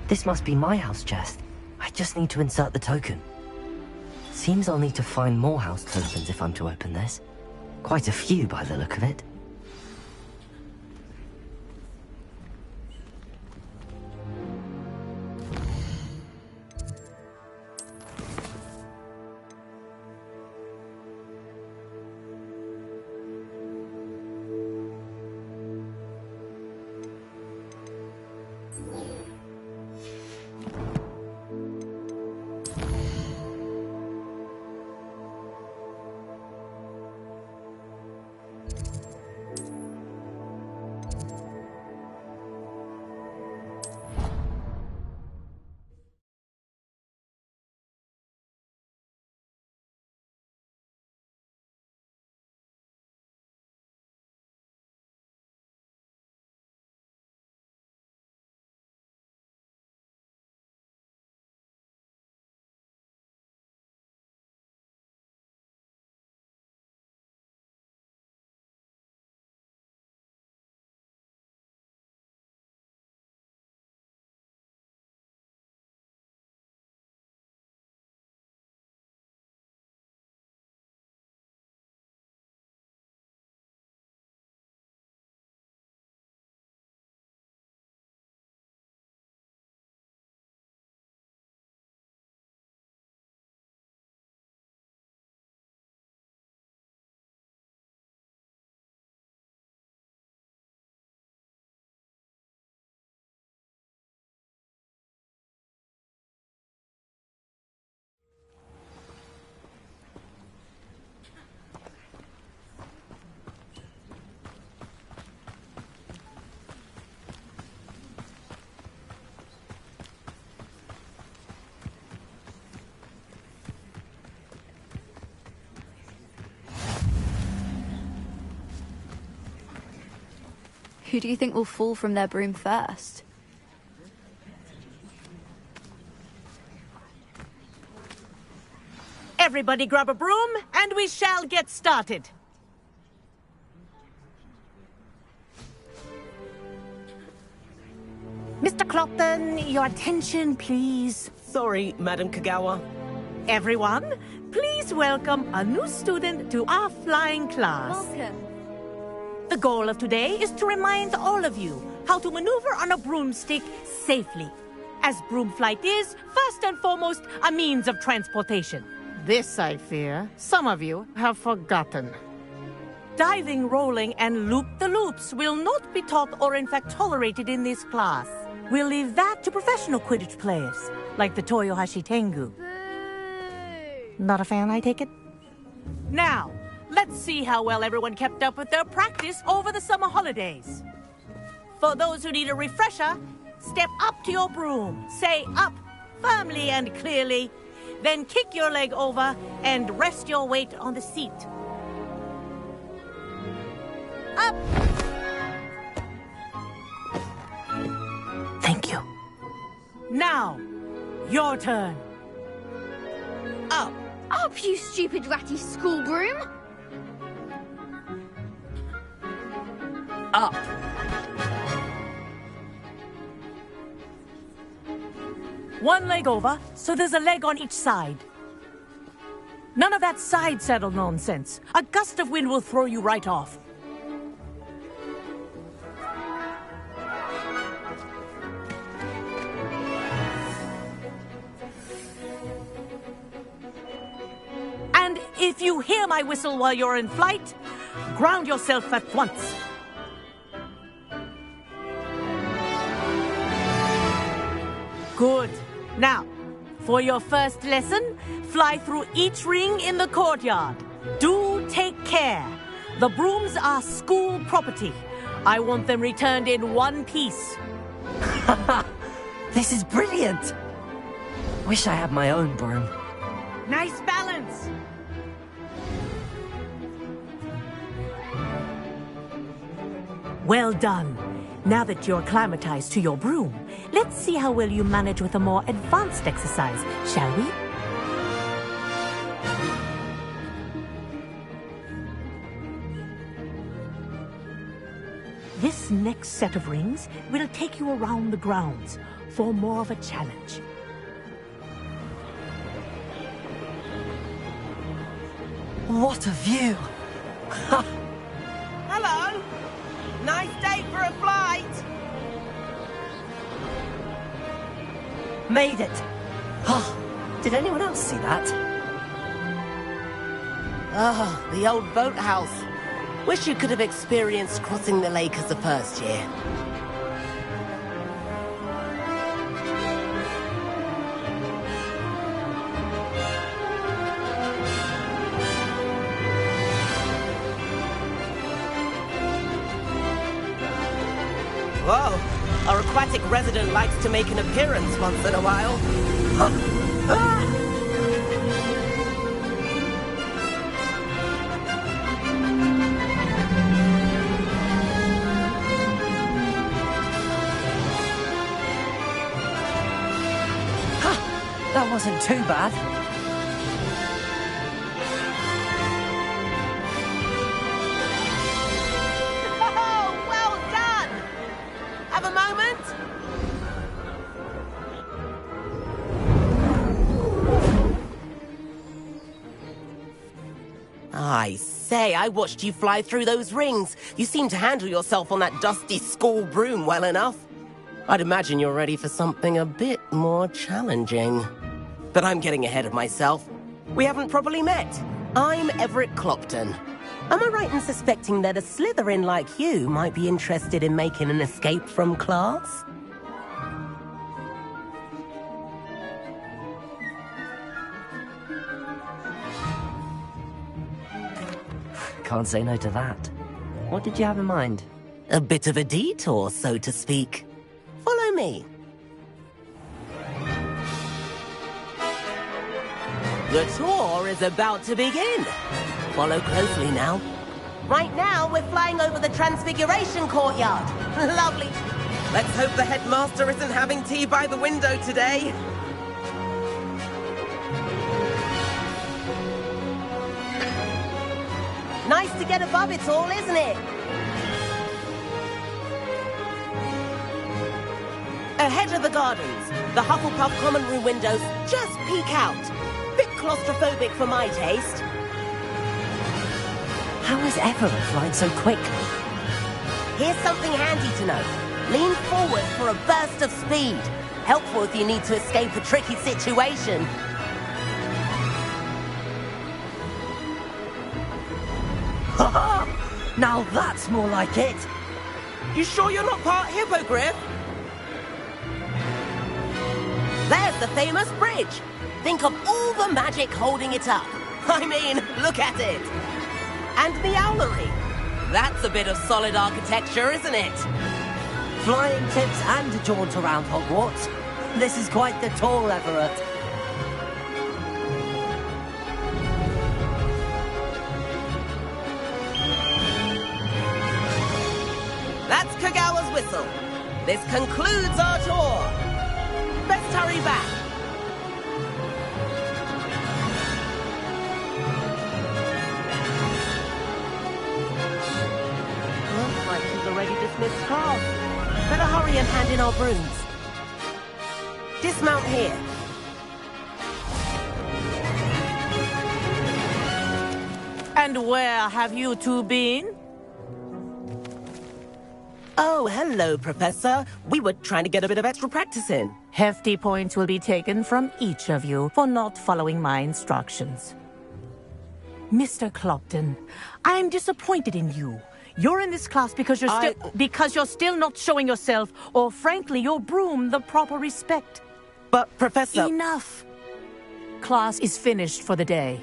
This must be my house chest. I just need to insert the token. Seems I'll need to find more house tokens if I'm to open this. Quite a few by the look of it. Who do you think will fall from their broom first? Everybody grab a broom, and we shall get started. Mr. Clopton, your attention, please. Sorry, Madam Kagawa. Everyone, please welcome a new student to our flying class. Welcome. The goal of today is to remind all of you how to maneuver on a broomstick safely. As broom flight is, first and foremost, a means of transportation. This, I fear, some of you have forgotten. Diving, rolling, and loop-the-loops will not be taught or in fact tolerated in this class. We'll leave that to professional Quidditch players, like the Toyohashi Tengu. Not a fan, I take it? Now, let's see how well everyone kept up with their practice over the summer holidays. For those who need a refresher, step up to your broom, say up firmly and clearly, then kick your leg over and rest your weight on the seat. Up! Thank you. Now, your turn. Up! Up, you stupid ratty school broom! Up! One leg over, so there's a leg on each side. None of that side saddle nonsense. A gust of wind will throw you right off. And if you hear my whistle while you're in flight, ground yourself at once. Good. Now, for your first lesson, fly through each ring in the courtyard. Do take care. The brooms are school property. I want them returned in one piece. This is brilliant! Wish I had my own broom. Nice balance. Well done. Now that you're acclimatized to your broom, let's see how well you manage with a more advanced exercise, shall we? This next set of rings will take you around the grounds for more of a challenge. What a view! Hello! Nice day for a flight! Made it! Oh, did anyone else see that? Oh, the old boathouse. Wish you could have experienced crossing the lake as a first year. Whoa, our aquatic resident likes to make an appearance once in a while. That wasn't too bad. Oh, well done! Have a moment? I say, I watched you fly through those rings. You seem to handle yourself on that dusty school broom well enough. I'd imagine you're ready for something a bit more challenging. But I'm getting ahead of myself. We haven't properly met. I'm Everett Clopton. Am I right in suspecting that a Slytherin like you might be interested in making an escape from class? Can't say no to that. What did you have in mind? A bit of a detour, so to speak. Follow me. The tour is about to begin. Follow closely now. Right now, we're flying over the Transfiguration Courtyard. Lovely. Let's hope the headmaster isn't having tea by the window today. Nice to get above it all, isn't it? Ahead of the gardens, the Hufflepuff common room windows just peek out. Bit claustrophobic for my taste. How has Everett flying so quickly? Here's something handy to know. Lean forward for a burst of speed. Helpful if you need to escape a tricky situation. Ha! Now that's more like it! You sure you're not part hippogriff? There's the famous bridge. Think of all the magic holding it up. I mean, look at it. And the owlery. That's a bit of solid architecture, isn't it? Flying tips and a jaunt around Hogwarts. This is quite the tour, Everett. That's Kagawa's whistle. This concludes our tour. Let's hurry back. Looks like she's already dismissed class. Better hurry and hand in our brooms. Dismount here. And where have you two been? Oh, hello, Professor. We were trying to get a bit of extra practice in. Hefty points will be taken from each of you for not following my instructions. Mr. Clopton, I'm disappointed in you. You're in this class because you're still not showing yourself, or frankly, your broom the proper respect. But, Professor... Enough. Class is finished for the day.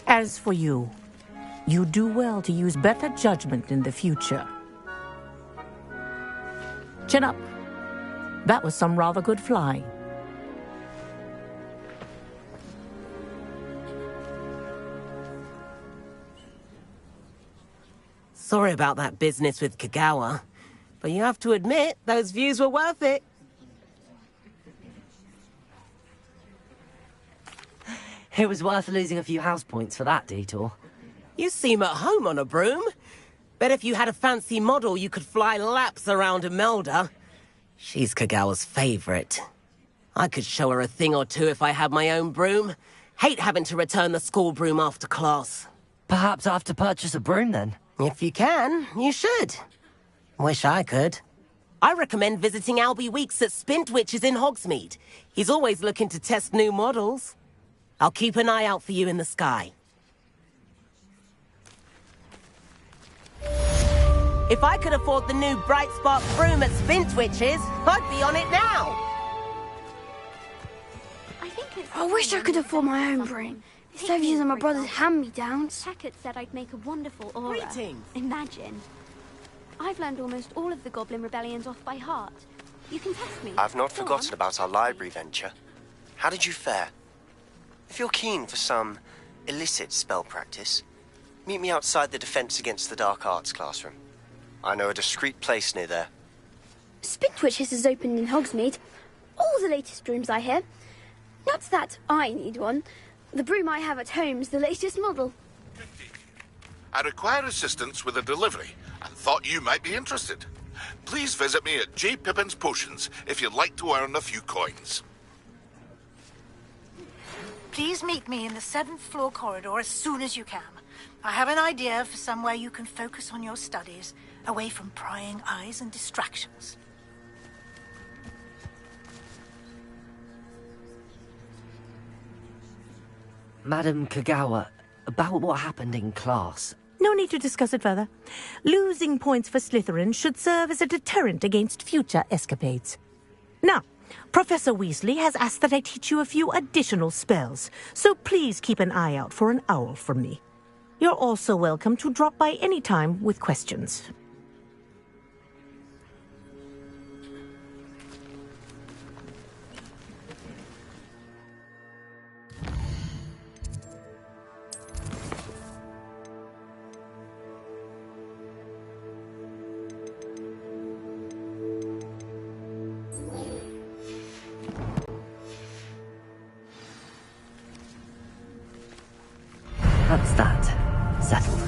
As for you, you do well to use better judgment in the future. Chin up. That was some rather good flying. Sorry about that business with Kagawa, but you have to admit, those views were worth it. It was worth losing a few house points for that detour. You seem at home on a broom. Bet if you had a fancy model, you could fly laps around Imelda. She's Kagawa's favorite. I could show her a thing or two if I had my own broom. Hate having to return the school broom after class. Perhaps I have to purchase a broom then? If you can, you should. Wish I could. I recommend visiting Albie Weeks at Spintwitches in Hogsmeade. He's always looking to test new models. I'll keep an eye out for you in the sky. If I could afford the new Bright Spark broom at Spintwitches, I'd be on it now. I wish I could afford my own broom. Instead of using my brother's hand-me-downs. Hackett said I'd make a wonderful aura. Greetings. Imagine. I've learned almost all of the Goblin Rebellions off by heart. You can test me. I've not Go forgotten on. about our library venture. How did you fare? If you're keen for some illicit spell practice, meet me outside the Defense Against the Dark Arts classroom. I know a discreet place near there. Spintwitches is opened in Hogsmeade. All the latest brooms, I hear. Not that I need one. The broom I have at home is the latest model. I require assistance with a delivery and thought you might be interested. Please visit me at J. Pippin's Potions if you'd like to earn a few coins. Please meet me in the 7th floor corridor as soon as you can. I have an idea for somewhere you can focus on your studies, away from prying eyes and distractions. Madam Kagawa, about what happened in class. No need to discuss it further. Losing points for Slytherin should serve as a deterrent against future escapades. Now, Professor Weasley has asked that I teach you a few additional spells, so please keep an eye out for an owl from me. You're also welcome to drop by any time with questions. That's that. Settled.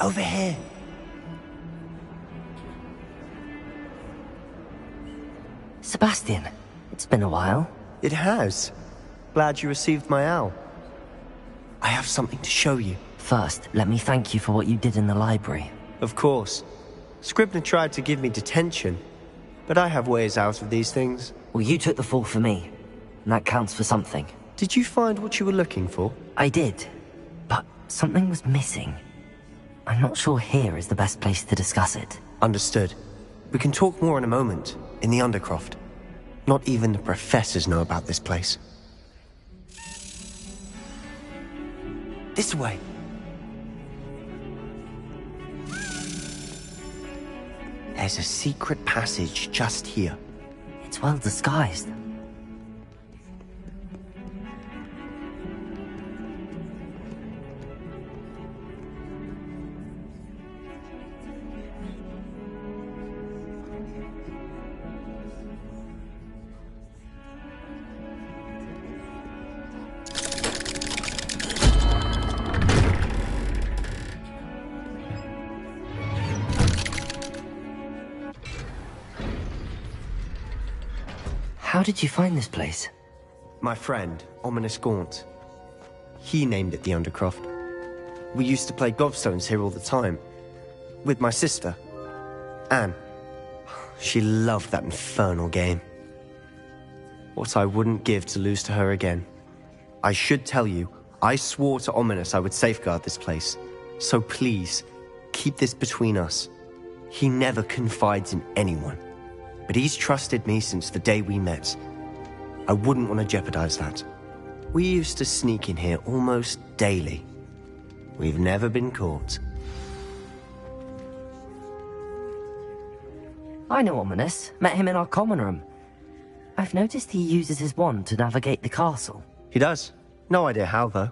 Over here. Sebastian, it's been a while. It has. Glad you received my owl. I have something to show you. First, let me thank you for what you did in the library. Of course. Scribner tried to give me detention, but I have ways out of these things. Well, you took the fall for me, and that counts for something. Did you find what you were looking for? I did, but something was missing. I'm not sure here is the best place to discuss it. Understood. We can talk more in a moment, in the Undercroft. Not even the professors know about this place. This way. There's a secret passage just here. It's well disguised. How did you find this place? My friend, Ominous Gaunt. He named it the Undercroft. We used to play gobstones here all the time. With my sister, Anne. She loved that infernal game. What I wouldn't give to lose to her again. I should tell you, I swore to Ominous I would safeguard this place. So please, keep this between us. He never confides in anyone. But he's trusted me since the day we met. I wouldn't want to jeopardize that. We used to sneak in here almost daily. We've never been caught. I know Ominous. Met him in our common room. I've noticed he uses his wand to navigate the castle. He does. No idea how, though.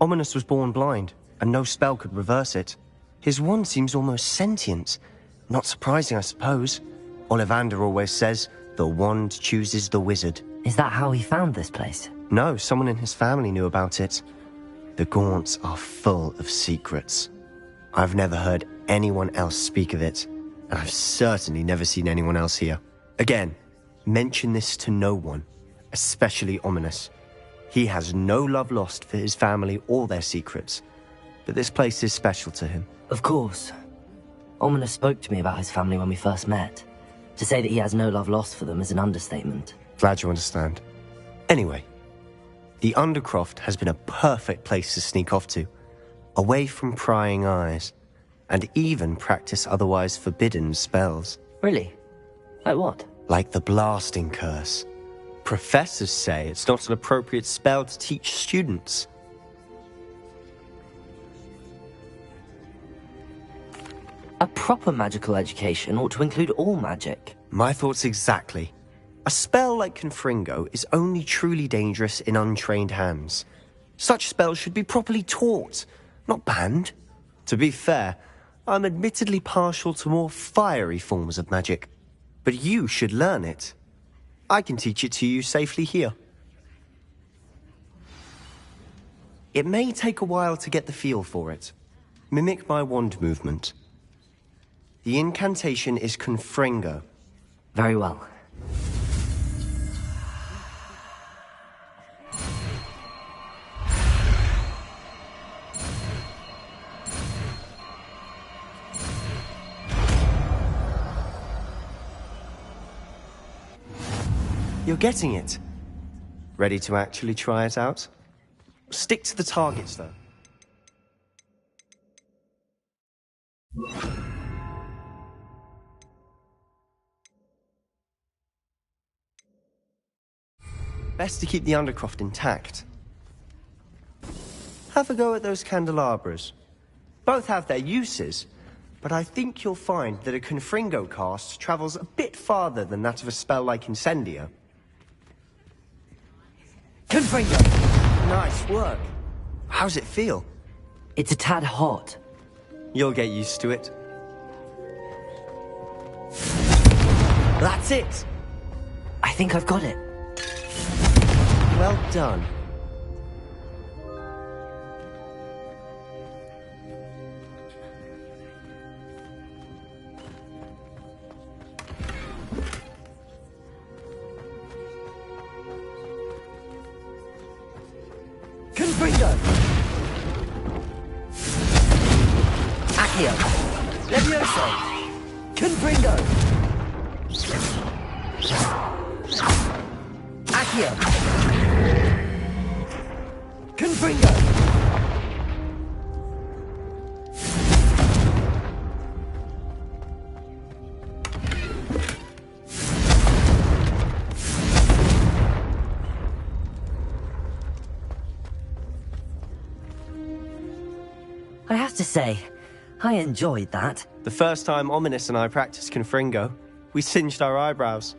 Ominous was born blind, and no spell could reverse it. His wand seems almost sentient. Not surprising, I suppose. Ollivander always says, the wand chooses the wizard. Is that how he found this place? No, someone in his family knew about it. The Gaunts are full of secrets. I've never heard anyone else speak of it, and I've certainly never seen anyone else here. Again, mention this to no one, especially Ominous. He has no love lost for his family or their secrets, but this place is special to him. Of course. Ominous spoke to me about his family when we first met. To say that he has no love lost for them is an understatement. Glad you understand. Anyway, the Undercroft has been a perfect place to sneak off to, away from prying eyes, and even practice otherwise forbidden spells. Really? Like what? Like the blasting curse. Professors say it's not an appropriate spell to teach students. A proper magical education ought to include all magic. My thoughts exactly. A spell like Confringo is only truly dangerous in untrained hands. Such spells should be properly taught, not banned. To be fair, I'm admittedly partial to more fiery forms of magic. But you should learn it. I can teach it to you safely here. It may take a while to get the feel for it. Mimic my wand movement. The incantation is Confringo. Very well. You're getting it. Ready to actually try it out? Stick to the targets, though. Best to keep the Undercroft intact. Have a go at those candelabras. Both have their uses, but I think you'll find that a Confringo cast travels a bit farther than that of a spell like Incendio. Confringo! Nice work. How's it feel? It's a tad hot. You'll get used to it. That's it! I think I've got it. Well done. Confringo! Accio! Levioso! Confringo! Accio! Confringo! I have to say, I enjoyed that. The first time Ominous and I practiced Confringo, we singed our eyebrows.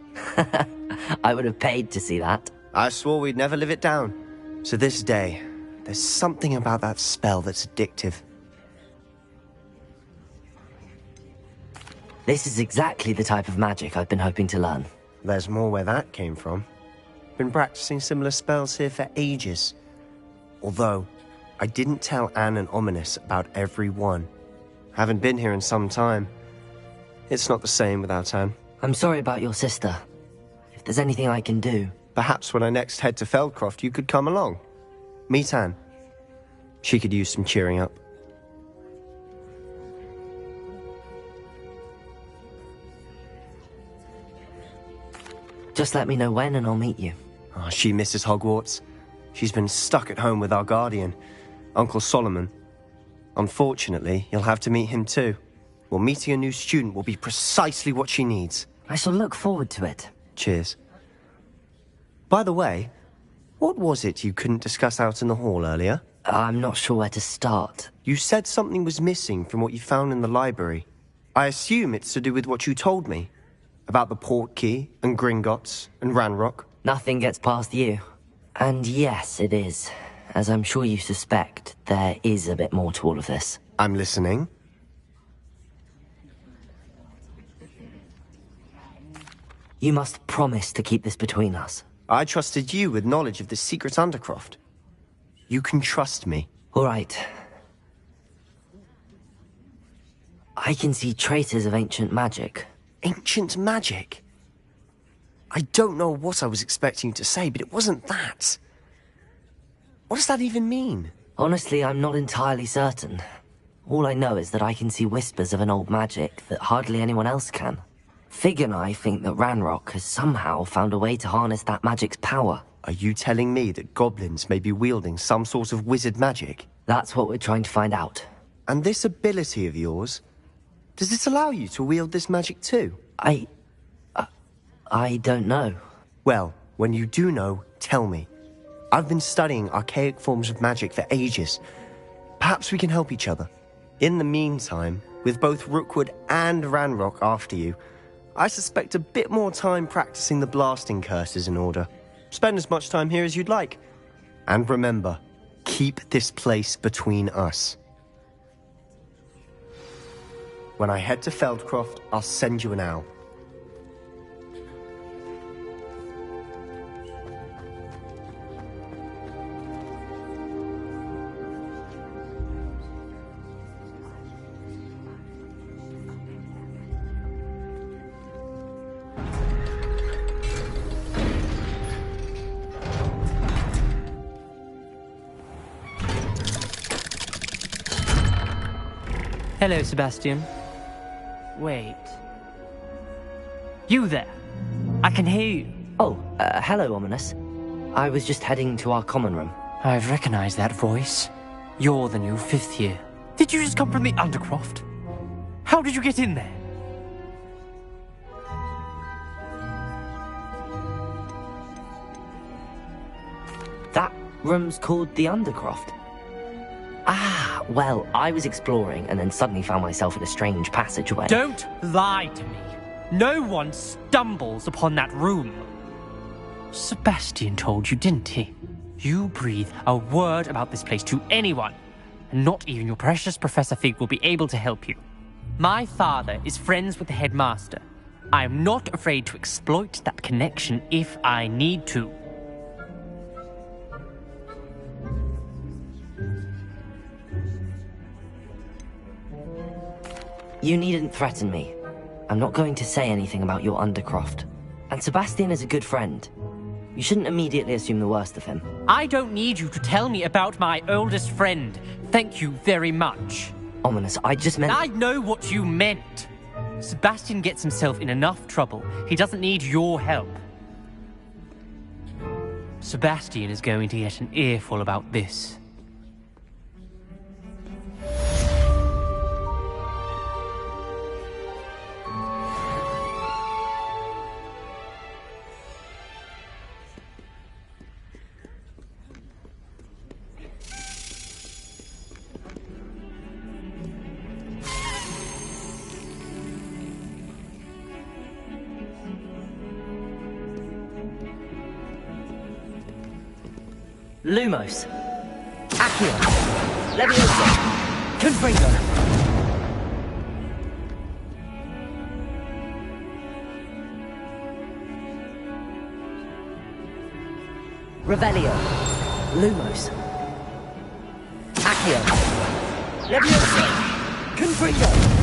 I would have paid to see that. I swore we'd never live it down. So this day, there's something about that spell that's addictive. This is exactly the type of magic I've been hoping to learn. There's more where that came from. Been practicing similar spells here for ages. Although, I didn't tell Anne and Ominous about every one. Haven't been here in some time. It's not the same without Anne. I'm sorry about your sister. If there's anything I can do... Perhaps when I next head to Feldcroft, you could come along. Meet Anne. She could use some cheering up. Just let me know when and I'll meet you. Oh, she misses Hogwarts. She's been stuck at home with our guardian, Uncle Solomon. Unfortunately, you'll have to meet him too. Well, meeting a new student will be precisely what she needs. I shall look forward to it. Cheers. By the way, what was it you couldn't discuss out in the hall earlier? I'm not sure where to start. You said something was missing from what you found in the library. I assume it's to do with what you told me. About the Portkey, and Gringotts, and Ranrock. Nothing gets past you. And yes, it is. As I'm sure you suspect, there is a bit more to all of this. I'm listening. You must promise to keep this between us. I trusted you with knowledge of the secret Undercroft. You can trust me. All right. I can see traces of ancient magic. Ancient magic? I don't know what I was expecting you to say, but it wasn't that. What does that even mean? Honestly, I'm not entirely certain. All I know is that I can see whispers of an old magic that hardly anyone else can. Fig and I think that Ranrock has somehow found a way to harness that magic's power. Are you telling me that goblins may be wielding some sort of wizard magic? That's what we're trying to find out. And this ability of yours, does it allow you to wield this magic too? I don't know. Well, when you do know, tell me. I've been studying archaic forms of magic for ages. Perhaps we can help each other. In the meantime, with both Rookwood and Ranrock after you, I suspect a bit more time practicing the blasting curses in order. Spend as much time here as you'd like. And remember, keep this place between us. When I head to Feldcroft, I'll send you an owl. Hello, Sebastian. Wait. You there? I can hear you. Oh, hello, Ominous. I was just heading to our common room. I've recognized that voice. You're the new 5th year. Did you just come from the Undercroft? How did you get in there? That room's called the Undercroft. Ah, well, I was exploring and then suddenly found myself in a strange passageway. Don't lie to me. No one stumbles upon that room. Sebastian told you, didn't he? You breathe a word about this place to anyone, and not even your precious Professor Fig will be able to help you. My father is friends with the headmaster. I am not afraid to exploit that connection if I need to. You needn't threaten me. I'm not going to say anything about your Undercroft. And Sebastian is a good friend. You shouldn't immediately assume the worst of him. I don't need you to tell me about my oldest friend. Thank you very much. Ominous, I just meant... I know what you meant. Sebastian gets himself in enough trouble. He doesn't need your help. Sebastian is going to get an earful about this. Lumos. Accio. Leviosa. Confringo. Revelio. Lumos. Accio. Leviosa. Confringo.